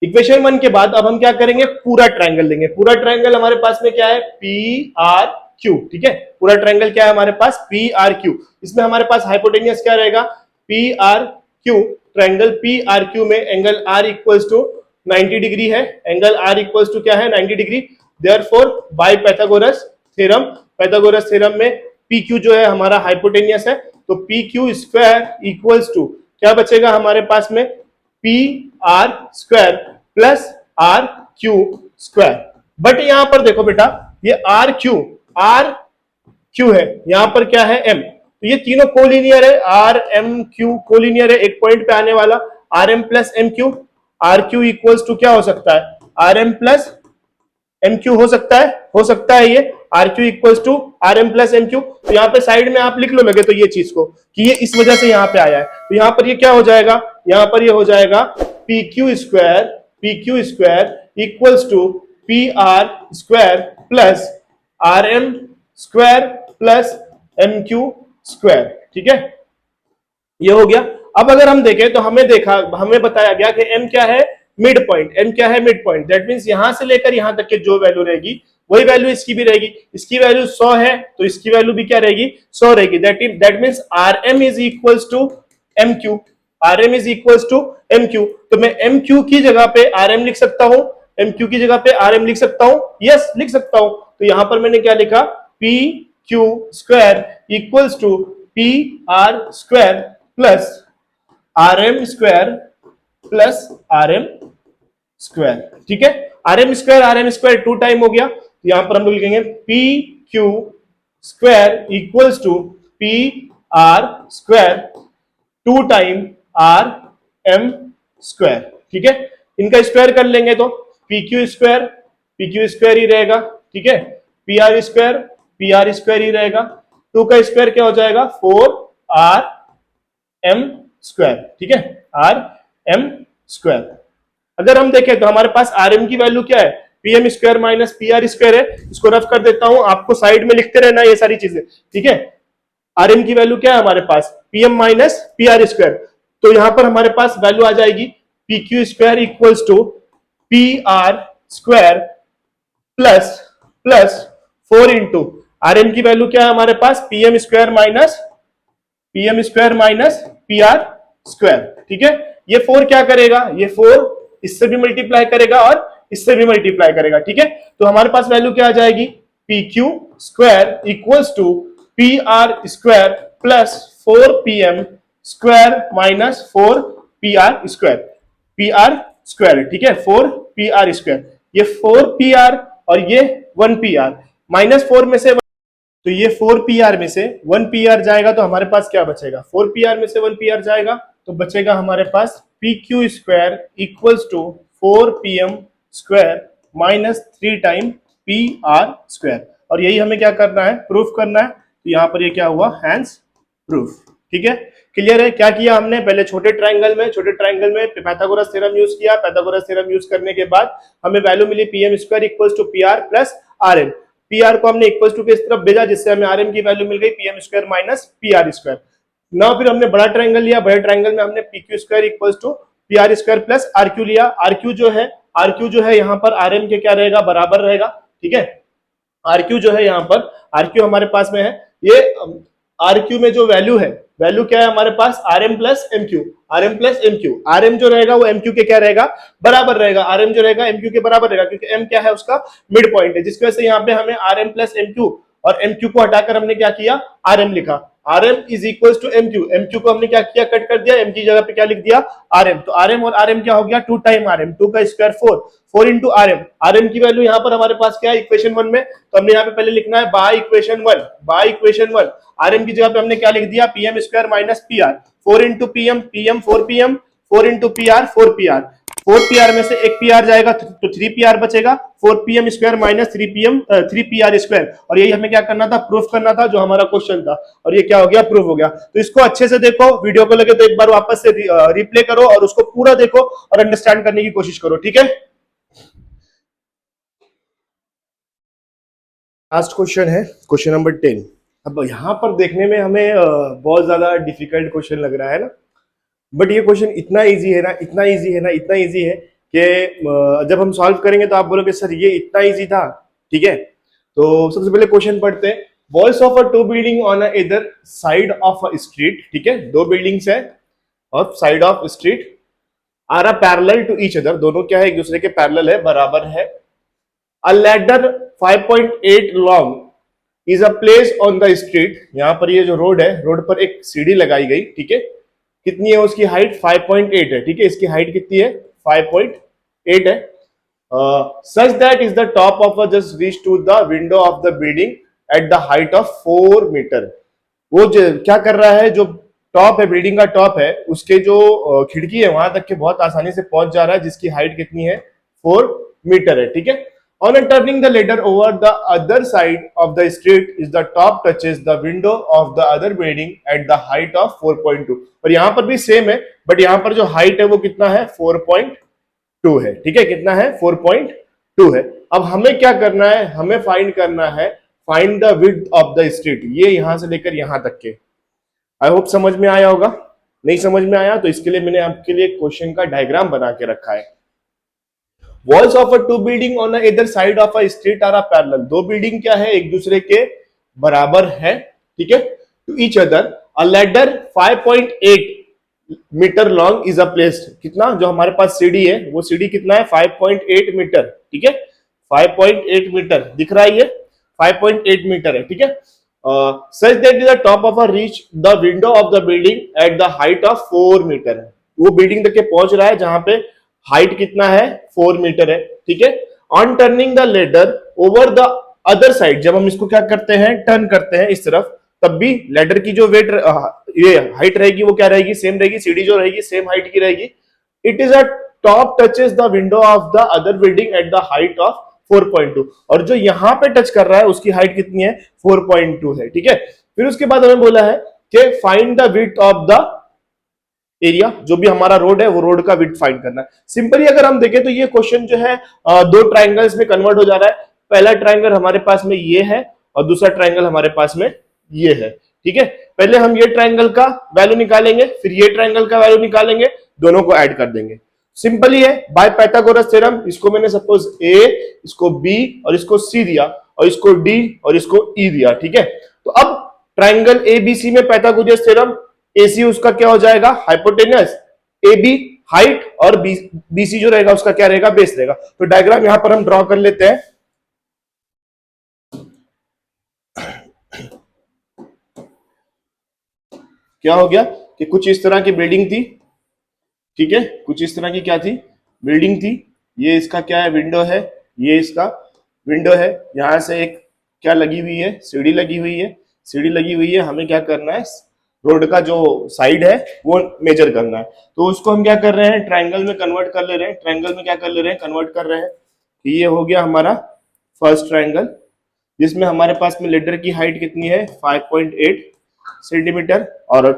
इक्वेशन 1 के बाद अब हम क्या करेंगे, पूरा ट्रायंगल लेंगे। पूरा ट्रायंगल हमारे पास में क्या है, पी आर क्यू। ठीक है, पूरा ट्रायंगल क्या है हमारे पास, पी आर क्यू। इसमें हमारे पास हाइपोटेनियस क्या रहेगा, P R Q. Triangle P R Q में angle R equals to 90 degree है, एंगल आर इक्वल्स टू क्या है, 90 degree. Therefore by Pythagoras theorem, Pythagoras theorem में पी क्यू जो है हमारा हाइपोटेनियस है, तो P Q square equals to क्या बचेगा हमारे पास में, P R square plus R Q square. But यहां पर देखो बेटा, ये आर क्यू है, यहां पर क्या है एम, तो ये तीनों कोलिनियर है, आर एम क्यू कोलिनियर है, एक पॉइंट पे आने वाला R M plus M Q. R Q equals to क्या हो सकता है, R M plus M Q हो सकता है ये R Q equals to R M plus M Q. तो यहाँ पे साइड में आप लिख लो लगे तो ये चीज को कि ये इस वजह से यहाँ पे आया है, तो यहाँ पर ये क्या हो जाएगा, यहाँ पर ये हो जाएगा P Q square equals to P R square plus R M square plus M Q square. ठीक है, ये हो गया। अब अगर हम देखें तो हमें बताया गया कि m क्या है, मिड पॉइंट। m क्या है, मिड पॉइंट। दैट मींस यहां से लेकर यहां तक के जो वैल्यू रहेगी वही वैल्यू इसकी भी रहेगी। इसकी वैल्यू 100 है तो इसकी वैल्यू भी क्या रहेगी, 100 रहेगी। That means R M is equals to M Q, R M is equals to M Q. तो मैं एम क्यू की जगह पे आर एम लिख सकता हूं, एम क्यू की जगह पे आर एम लिख सकता हूं, यस लिख सकता हूं। तो यहां पर मैंने क्या लिखा, P Q square equals to P R square plus R M square plus R M square. ठीक है, आर एम स्क्वायर 2 टाइम हो गया, तो यहां पर हम लोग लिखेंगे P Q square equals to P R square 2 time R M square. ठीक है, इनका स्क्वायर कर लेंगे तो पी क्यू स्क्वायर ही रहेगा। ठीक है, पी आर स्क्वायर ही रहेगा। 2 का स्क्वायर क्या हो जाएगा, 4 आर एम स्क्वायर। ठीक है, आर एम स्क्वायर। अगर हम देखें तो हमारे पास आर एम की वैल्यू क्या है, P M square minus P R square है। इसको रफ कर देता हूं, आपको साइड में लिखते रहना ये सारी चीजें। ठीक है, आर एम की वैल्यू क्या है हमारे पास, P M minus P R square. तो यहां पर हमारे पास वैल्यू आ जाएगी P Q square equals to P R square plus 4 into R M की वैल्यू क्या है हमारे पास, P M square minus P R square. ठीक है, ये 4 क्या करेगा, ये 4 इससे भी मल्टीप्लाई करेगा और इससे भी मल्टीप्लाई करेगा। ठीक है, तो हमारे पास वैल्यू क्या आ जाएगी, P Q square equals to P R square plus 4 P M square minus 4 P R square. ठीक है, 4 पी आर स्क्वायर, ये 4 पी आर और ये 1 पी आर, माइनस 4 में से तो ये 4 पी आर में से 1 पी आर जाएगा, तो हमारे पास क्या बचेगा, 4 पी आर में से 1 पी आर जाएगा तो बचेगा हमारे पास P Q square equals to 4 P M square minus 3 time P R square. और यही हमें क्या करना है, प्रूफ करना है। तो यहां पर ये क्या हुआ, हैंस प्रूफ। ठीक है, क्लियर है। क्या किया हमने, पहले छोटे ट्रायंगल में पाइथागोरस थ्योरम यूज किया। पाइथागोरस थ्योरम यूज करने के बाद हमें वैल्यू मिली P M square equals to P R plus R M. P R को हमने इक्वल्स टू के इस तरफ भेजा, जिससे हमें आर एम की वैल्यू मिल गई P M square minus P R square. ना फिर हमने बड़ा ट्रायंगल लिया, बड़े ट्रायंगल में हमने P Q square equals to P R square plus R Q लिया। आर क्यू जो है यहाँ पर आर एम के क्या रहेगा, बराबर रहेगा। ठीक है, आर क्यू जो है यहाँ पर, आर क्यू हमारे पास में है, ये आर क्यू में जो वैल्यू है, वैल्यू क्या है हमारे पास, R M plus M Q. R M जो रहेगा वो एम क्यू के क्या रहेगा, बराबर रहेगा। आर एम जो रहेगा एम क्यू के बराबर रहेगा, क्योंकि एम क्या है उसका मिड पॉइंट है, जिसकी वजह से यहाँ पे हमें R M plus M Q और एम क्यू को हटाकर हमने क्या किया, आर एम लिखा। R M is equal to M Q को हमने क्या किया, कट कर दिया, एम की जगह पे क्या लिख दिया, आर एम। तो आर एम और आर एम क्या हो गया, 2 टाइम आर एम, 2 का square 4 into R M. R M की वैल्यू यहाँ पर हमारे पास क्या है, इक्वेशन 1 में, तो हमने यहाँ पे पहले लिखना है बाय इक्वेशन 1। आर एम की जगह पे हमने क्या लिख दिया, P M square minus P R, 4 into P M 4 P M, 4 into P R 4 P R, 4 pr में से एक pr जाएगा तो 3pr बचेगा, 4pm square minus 3pr square, और यही हमें क्या करना था, प्रूफ करना था, जो हमारा क्वेश्चन था, और ये क्या हो गया, प्रूफ हो गया। तो इसको अच्छे से देखो, वीडियो को लगे तो एक बार वापस से रिप्ले करो और उसको पूरा देखो और अंडरस्टैंड करने की कोशिश करो, ठीक है। लास्ट क्वेश्चन है क्वेश्चन नंबर 10। अब यहां पर देखने में हमें बहुत ज्यादा डिफिकल्ट क्वेश्चन लग रहा है ना, बट ये क्वेश्चन इतना इजी है ना, इतना इजी है ना, इतना इजी है कि जब हम सॉल्व करेंगे तो आप बोलोगे सर ये इतना इजी था, ठीक है। तो सबसे पहले क्वेश्चन पढ़ते हैं। Walls of a two building on इधर साइड ऑफ अ स्ट्रीट, ठीक है, दो बिल्डिंग्स है और side of street are a parallel to each other, दोनों क्या है, एक दूसरे के पैरेलल है, बराबर है। अ ladder 5.8 long is a place on the street, यहां पर ये जो रोड है, रोड पर एक सीढ़ी लगाई गई, ठीक है। कितनी है उसकी हाइट, 5.8 है, ठीक है, इसकी हाइट कितनी है, 5.8 है। Such that is the top of just reach to the window of the building at the height of 4 metre. वो जो क्या कर रहा है, जो टॉप है, बिल्डिंग का टॉप है, उसके जो खिड़की है वहां तक के बहुत आसानी से पहुंच जा रहा है, जिसकी हाइट कितनी है, 4 मीटर है, ठीक है। On turning the ladder over the other side of the street, is the top touches the window of the other building at the height of 4.2। और यहां पर भी सेम है, बट यहां पर जो हाइट है वो कितना है, 4.2 है, ठीक है, कितना है, 4.2 है। अब हमें क्या करना है, हमें फाइंड करना है, find the width of the street, ये यहां से लेकर यहां तक के। आई होप समझ में आया होगा। नहीं समझ में आया तो इसके लिए मैंने आपके लिए क्वेश्चन का डायग्राम बना के रखा है। Walls of a two building on इधर side of a street are parallel, दो बिल्डिंग क्या है, एक दूसरे के बराबर है, ठीक है, to each other. A ladder 5.8 metre long is a placed, कितना, जो हमारे पास सीढ़ी है वो सीढ़ी कितना है, 5.8 मीटर, ठीक है, 5.8 मीटर दिख रहा है, ये 5.8 मीटर है, ठीक है। Such that is the top of a reach the window of the building at the height of 4 metre है, वो बिल्डिंग तक के पहुंच रहा है जहां पे हाइट कितना है, 4 मीटर है, ठीक है। On turning the ladder over the other side, जब हम इसको क्या करते हैं, टर्न करते हैं इस तरफ, तब भी लेडर की जो वेट, ये हाइट रहेगी वो क्या रहेगी, सेम रहेगी, सीढ़ी जो रहेगी सेम हाइट की रहेगी। It is a top touches the window of the other building at the height of 4.2, और जो यहां पे टच कर रहा है उसकी हाइट कितनी है, 4.2 है, ठीक है। फिर उसके बाद हमें बोला है कि find the width of the area, जो भी हमारा रोड है वो रोड का विड्थ फाइंड करना है। सिंपली अगर हम देखें तो ये क्वेश्चन जो है दो ट्राइंगल्स में कन्वर्ट हो जा रहा है। पहला ट्राइंगल हमारे पास में ये है और दूसरा ट्राइंगल हमारे पास में ये है, ठीक है। पहले हम ये ट्राइंगल का वैल्यू निकालेंगे, फिर ये ट्राइंगल का वैल्यू निकालेंगे, दोनों को ऐड कर देंगे। सिंपली है, बाय पाइथागोरस थ्योरम। इसको मैंने सपोज ए, इसको बी और इसको सी दिया, और इसको डी और इसको ई दिया, ठीक है। तो अब ट्राइंगल एबीसी में पाइथागोरस थ्योरम, एसी उसका क्या हो जाएगा, हाइपोटेनस, एबी हाइट, और बीसी जो रहेगा उसका क्या रहेगा, बेस रहेगा। तो डायग्राम यहां पर हम ड्रॉ कर लेते हैं। क्या हो गया कि कुछ इस तरह की बिल्डिंग थी, ठीक है, कुछ इस तरह की क्या थी, बिल्डिंग थी। ये इसका क्या है, विंडो है, ये इसका विंडो है। यहां से एक क्या लगी हुई है, सीढ़ी लगी हुई है, सीढ़ी लगी हुई है। हमें क्या करना है, रोड का जो साइड है वो मेजर करना है। तो उसको हम क्या कर रहे हैं, ट्रायंगल में कन्वर्ट कर ले रहे हैं। ट्रायंगल में क्या कर ले रहे हैं, कन्वर्ट कर रहे हैं। तो ये हो गया हमारा फर्स्ट ट्रायंगल, जिसमें हमारे पास में लेटर की हाइट कितनी है, 5.8 सेंटीमीटर, और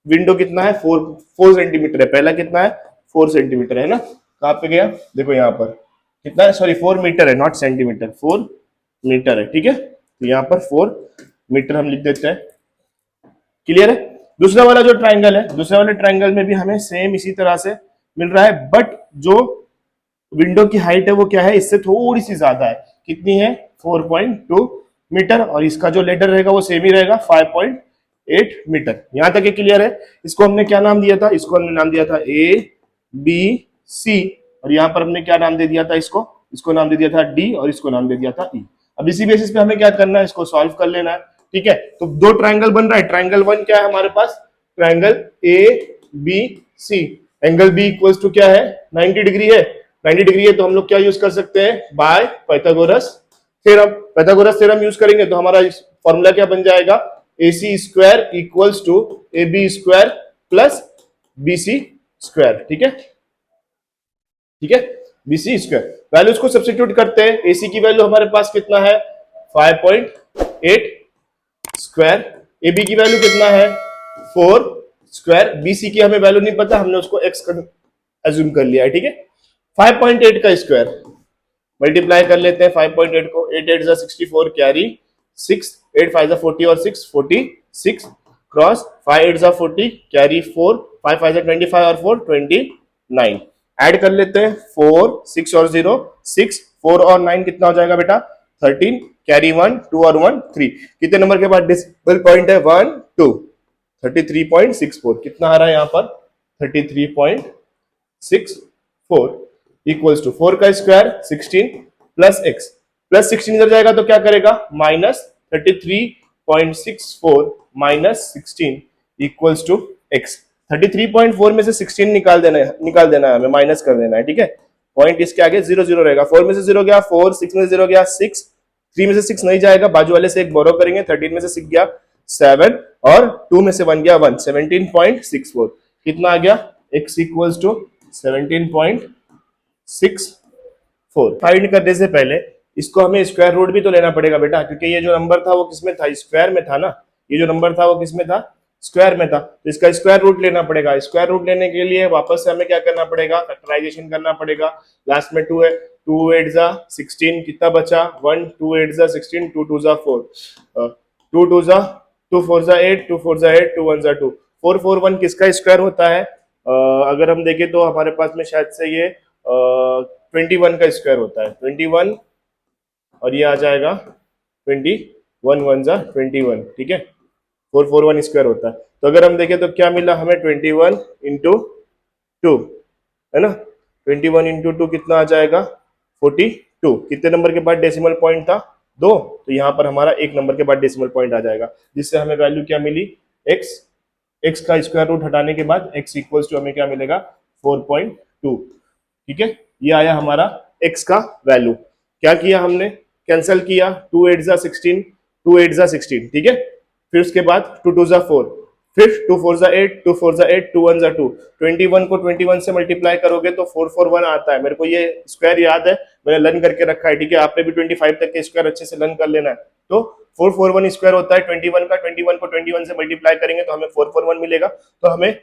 विंडो कितना है, 4 सेंटीमीटर है। पहला कितना है, 4 सेंटीमीटर है ना। कहाँ पे गया, देखो यहाँ पर कितना है, सॉरी 4 मीटर है, नॉट सेंटीमीटर, 4 मीटर है, ठीक है। तो यहाँ पर 4 मीटर हम लिख देते हैं। क्लियर है। दूसरा वाला जो ट्राइंगल है, दूसरे वाले ट्राइंगल में भी हमें सेम इसी तरह से मिल रहा है, बट जो विंडो की हाइट है वो क्या है, इससे थोड़ी सी ज्यादा है। कितनी है, 4.2 मीटर, और इसका जो लेटर रहेगा वो सेम ही रहेगा, 5.8 मीटर। यहां तक क्लियर है। इसको हमने क्या नाम दिया था, इसको हमने नाम दिया था ए बी सी, और यहां पर हमने क्या नाम दे दिया था, इसको नाम दे दिया था डी, और इसको नाम दे दिया था ई। अब इसी बेसिस पे हमें क्या करना है, इसको सॉल्व कर लेना है, ठीक है। तो दो ट्राइंगल बन रहा है। ट्राइंगल वन क्या है हमारे पास, triangle A B C. Angle B equals to क्या है, 90 डिग्री है। 90 डिग्री है तो हम लोग क्या यूज कर सकते हैं, by Pythagoras theorem. Pythagoras theorem use करेंगे तो हमारा फॉर्मूला क्या बन जाएगा, AC square equals to AB square plus BC square, ठीक है। ठीक है, BC स्क्वायर। वैल्यूज को सब्स्टिट्यूट करते हैं। AC की वैल्यू हमारे पास कितना है 5.8 स्क्वायर, AB की वैल्यू कितना है 4 स्क्वायर, BC की हमें वैल्यू नहीं पता, हमने उसको x एज्यूम कर लिया है। ठीक है, 5.8 का स्क्वायर मल्टीप्लाई कर लेते हैं 5.8 को, 8 8 जा 64 कैरी 6, 8 5 जा 40 और 6 46 क्रॉस 5 8 जा 40 कैरी 4, 5 5 जा 25 और 4 29। ऐड कर लेते हैं 4 6 और 0 6, 4 और 9 कितना हो जाएगा बेटा 13, कैरी 1 2 और 1 3। कितने नंबर के बाद डेसिमल पॉइंट है 1 2, 33.64। कितना आ रहा है यहाँ पर 33.64 इक्वल्स टू 4 का स्क्वायर 16 प्लस एक्स, प्लस 16 इधर जाएगा तो क्या करेगा minus 33.64 minus 16 equals to X. 33.4 में से 16 निकाल देना है हमें, माइनस कर देना है। ठीक है, पॉइंट इसके आगे 0 0 रहेगा। 4 में से 0 गया 4, 6 में से 0 गया 6, 3 में से 6 नहीं जाएगा, बाजू वाले से एक बोरो करेंगे, 13 में से 6 गया 7 और 2 में से 1 गया 1, 17.64। कितना आ गया x इक्वल्स टू 17.64। फाइंड करने से पहले इसको हमें स्क्वायर रूट भी तो लेना पड़ेगा बेटा, क्योंकि ये जो नंबर था वो किसमें था स्क्वायर में था ना, ये जो नंबर था वो किसमें था स्क्वायर में था, तो इसका स्क्वायर रूट लेना पड़ेगा। स्क्वायर रूट लेने के लिए वापस से हमें क्या करना पड़ेगा फैक्टराइजेशन करना पड़ेगा। लास्ट में 2 है, 2 8 जा 16, कितना बचा 1, 2 8 जा 16, 2 2 जा 4, 2 2 जा 2 4 जा 8, 2 4 जा 8, 2 1 जा 2, 4 4 1 किसका स्क्वायर होता है अगर हम देखें तो हमारे पास में शायद से ये 21 का स्क्वायर होता है 21, और ये आ जाएगा 21 1 जा 21। ठीक है, 4 4 1 स्क्वायर होता है। तो अगर हम देखें तो क्या मिला हमें 21 इंटू 2 है ना, 21 इंटू 2 कितना आ जाएगा 42। कितने नंबर के बाद डेसिमल पॉइंट था 2, तो यहाँ पर हमारा 1 नंबर के बाद डेसिमल पॉइंट आ जाएगा, जिससे हमें वैल्यू क्या मिली x का स्क्वायर रूट हटाने के बाद x इक्वल्स टू हमें क्या मिलेगा 4.2। ठीक है, ये आया हमारा x का वैल्यू। क्या किया हमने कैंसिल किया, 2 8 जा 16, 2 8 जा 16। ठीक है, फिर उसके बाद 2 2 जा 4, फिर 2 4 जा 8, 2 4 जा 8, 2 1 जा 2, 21 को 21 से मल्टीप्लाई करोगे तो 4 4 1 आता है। मेरे को ये स्क्वायर याद है, मैंने लर्न करके रखा है। ठीक है, आपने भी 25 तक के स्क्वायर अच्छे से लर्न कर लेना है। तो 4 4 1 स्क्वायर होता है 21 का, 21 को 21 से मल्टीप्लाई करेंगे तो हमें 4 4 1 मिलेगा। तो हमें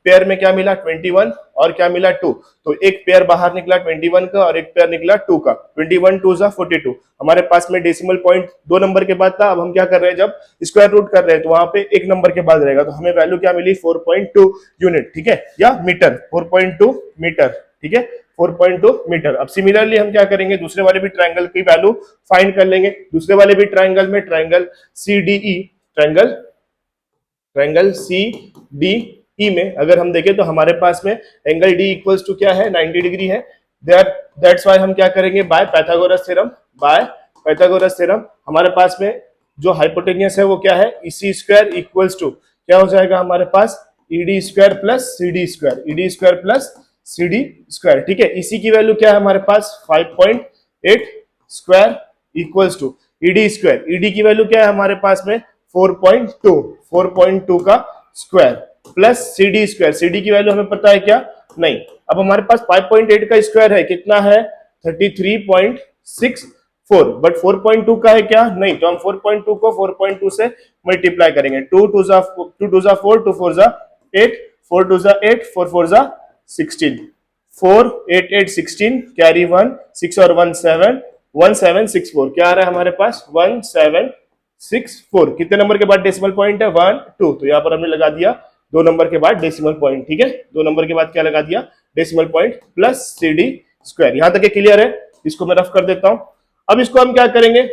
पेयर में क्या मिला 21 और क्या मिला 2, तो एक पेयर बाहर निकला 21 का और एक पेयर निकला 2 का, 21 2 जा 42। हमारे पास में डेसिमल पॉइंट 2 नंबर के बाद था, अब हम क्या कर रहे हैं जब स्क्वायर रूट कर रहे हैं तो वहां पे 1 नंबर के बाद रहेगा, तो हमें वैल्यू क्या मिली 4.2 यूनिट। ठीक है, या मीटर, 4.2 मीटर। ठीक है, 4.2 मीटर। अब सिमिलरली हम क्या करेंगे दूसरे वाले भी ट्रायंगल की वैल्यू फाइंड कर लेंगे। दूसरे वाले भी ट्रायंगल में ट्रायंगल CDE, ट्रायंगल CDE में अगर हम देखें तो हमारे पास में एंगल D इक्वल्स टू क्या है 90 डिग्री है। दैट्स वाई हम क्या करेंगे बाय पाइथागोरस थ्योरम, हमारे पास में जो हाइपोटेन्यूस है वो क्या है EC स्क्वायर इक्वल्स टू क्या हो जाएगा हमारे पास ED square plus CD square. ठीक है, EC की वैल्यू क्या है हमारे पास 5.8 square equals to ED square, ED की वैल्यू क्या है हमारे पास में 4.2 का square plus CD square. CD की वैल्यू हमें पता है क्या नहीं। अब हमारे पास 5.8 का स्क्वायर है, कितना है 33.64, बट 4.2 का है क्या नहीं, तो हम 4.2 को 4.2 से मल्टीप्लाई करेंगे। 2 2 जा 4, 2 4 जा 8, 4 2 जा 8, 4 4 जा 16, 4 8 8 16 कैरी 1 6 और 1 7, 1764। क्या आ रहा है हमारे पास 1764। कितने नंबर के बाद डेसिमल पॉइंट है 1 2, तो यहाँ पर हमने लगा दिया 2 नंबर के बाद डेसिमल पॉइंट। ठीक है, 2 नंबर के बाद क्या लगा दिया decimal point plus CD square. यहां तक ये क्लियर है, इसको मैं रफ कर देता हूं। अब इसको हम क्या करेंगे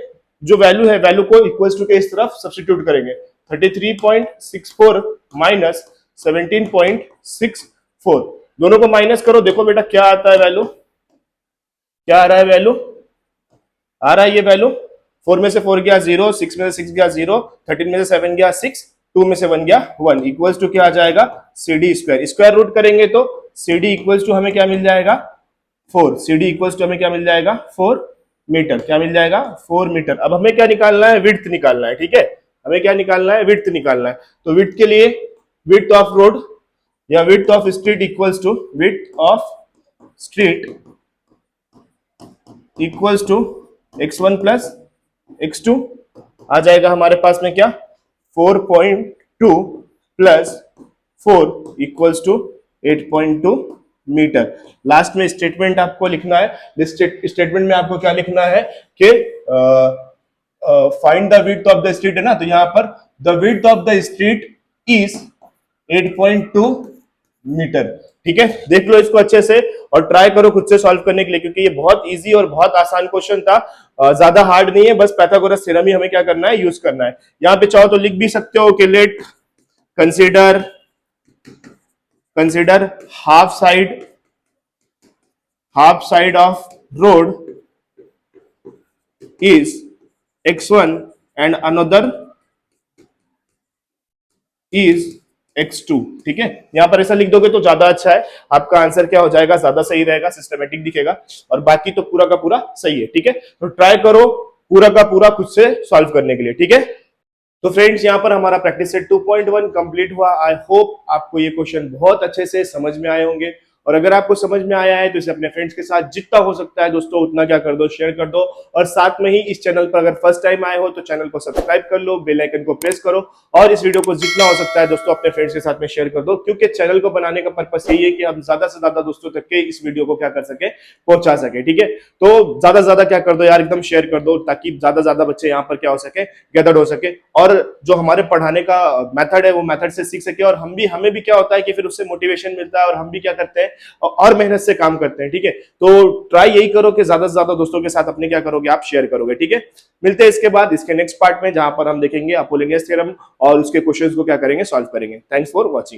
जो वैल्यू है वैल्यू को इक्वल्स टू के इस तरफ सब्स्टिट्यूट करेंगे। 33.64 माइनस 17.64, दोनों को माइनस करो, देखो बेटा क्या आता है वैल्यू, क्या आ रहा है वैल्यू, आ रहा है ये वैल्यू 4 में से 4 गया 0, 6 में से 6 गया 0, 13 में से 7 गया 6, 2 में से 1 गया 1 इक्वल्स टू क्या आ जाएगा CD स्क्वायर। स्क्वायर रूट करेंगे तो CD इक्वल्स टू हमें क्या मिल जाएगा 4, CD इक्वल्स टू हमें क्या मिल जाएगा 4 मीटर। क्या मिल जाएगा 4 मीटर। अब हमें क्या निकालना है विड्थ निकालना है। ठीक है, हमें क्या निकालना है विड्थ निकालना है। तो विड्थ के लिए विड्थ ऑफ रोड या width of street equals to width of street equals to x1 plus x2, आ जाएगा हमारे पास में क्या 4.2 plus 4 equals to 8.2 metre. Last में स्टेटमेंट आपको लिखना है। स्टेटमेंट में आपको क्या लिखना है कि find the width of the street है ना, तो यहां पर the width of the street is 8.2 metre. ठीक है, देख लो इसको अच्छे से और ट्राई करो खुद से सॉल्व करने के लिए, क्योंकि ये बहुत इजी और बहुत आसान क्वेश्चन था, ज्यादा हार्ड नहीं है। बस पाइथागोरस थ्योरम ही हमें क्या करना है, यूज करना है। यहां पे चाहो तो लिख भी सकते हो कि late consider half side of road is x1 and another is x2। ठीक है, यहां पर ऐसा लिख दोगे तो ज्यादा अच्छा है, आपका आंसर क्या हो जाएगा, ज्यादा सही रहेगा, सिस्टमेटिक दिखेगा, और बाकी तो पूरा का पूरा सही है। ठीक है, तो ट्राई करो पूरा का पूरा खुद से सॉल्व करने के लिए। ठीक है, तो फ्रेंड्स यहां पर हमारा प्रैक्टिस सेट 2.1 कंप्लीट हुआ। आई होप आपको ये क्वेश्चन बहुत अच्छे से समझ में आए होंगे, और अगर आपको समझ में आया है तो इसे अपने फ्रेंड्स के साथ जितना हो सकता है दोस्तों उतना क्या कर दो, शेयर कर दो। और साथ में ही इस चैनल पर अगर फर्स्ट टाइम आए हो तो चैनल को सब्सक्राइब कर लो, बेल आइकन को प्रेस करो, और इस वीडियो को जितना हो सकता है दोस्तों अपने फ्रेंड्स के साथ में शेयर कर दो, क्योंकि चैनल को बनाने का पर्पस यही है कि हम ज्यादा से ज्यादा दोस्तों तक के इस वीडियो को क्या कर सके, पहुंचा सके। ठीक है, तो ज्यादा से ज्यादा क्या कर दो यार, एकदम शेयर कर दो, ताकि ज्यादा से ज्यादा बच्चे यहाँ पर क्या हो सके, गैदर्ड हो सके, और जो हमारे पढ़ाने का मेथड है वो मेथड से सीख सके, और हमें भी क्या होता है कि फिर उससे मोटिवेशन मिलता है, और हम भी क्या करते हैं और मेहनत से काम करते हैं। ठीक है, तो ट्राई यही करो कि ज्यादा से ज्यादा दोस्तों के साथ अपने क्या करोगे, आप शेयर करोगे। ठीक है, मिलते हैं इसके बाद इसके नेक्स्ट पार्ट में, जहां पर हम देखेंगे अपोलोनियस थ्योरम और उसके क्वेश्चंस को क्या करेंगे, सॉल्व करेंगे। Thanks for watching.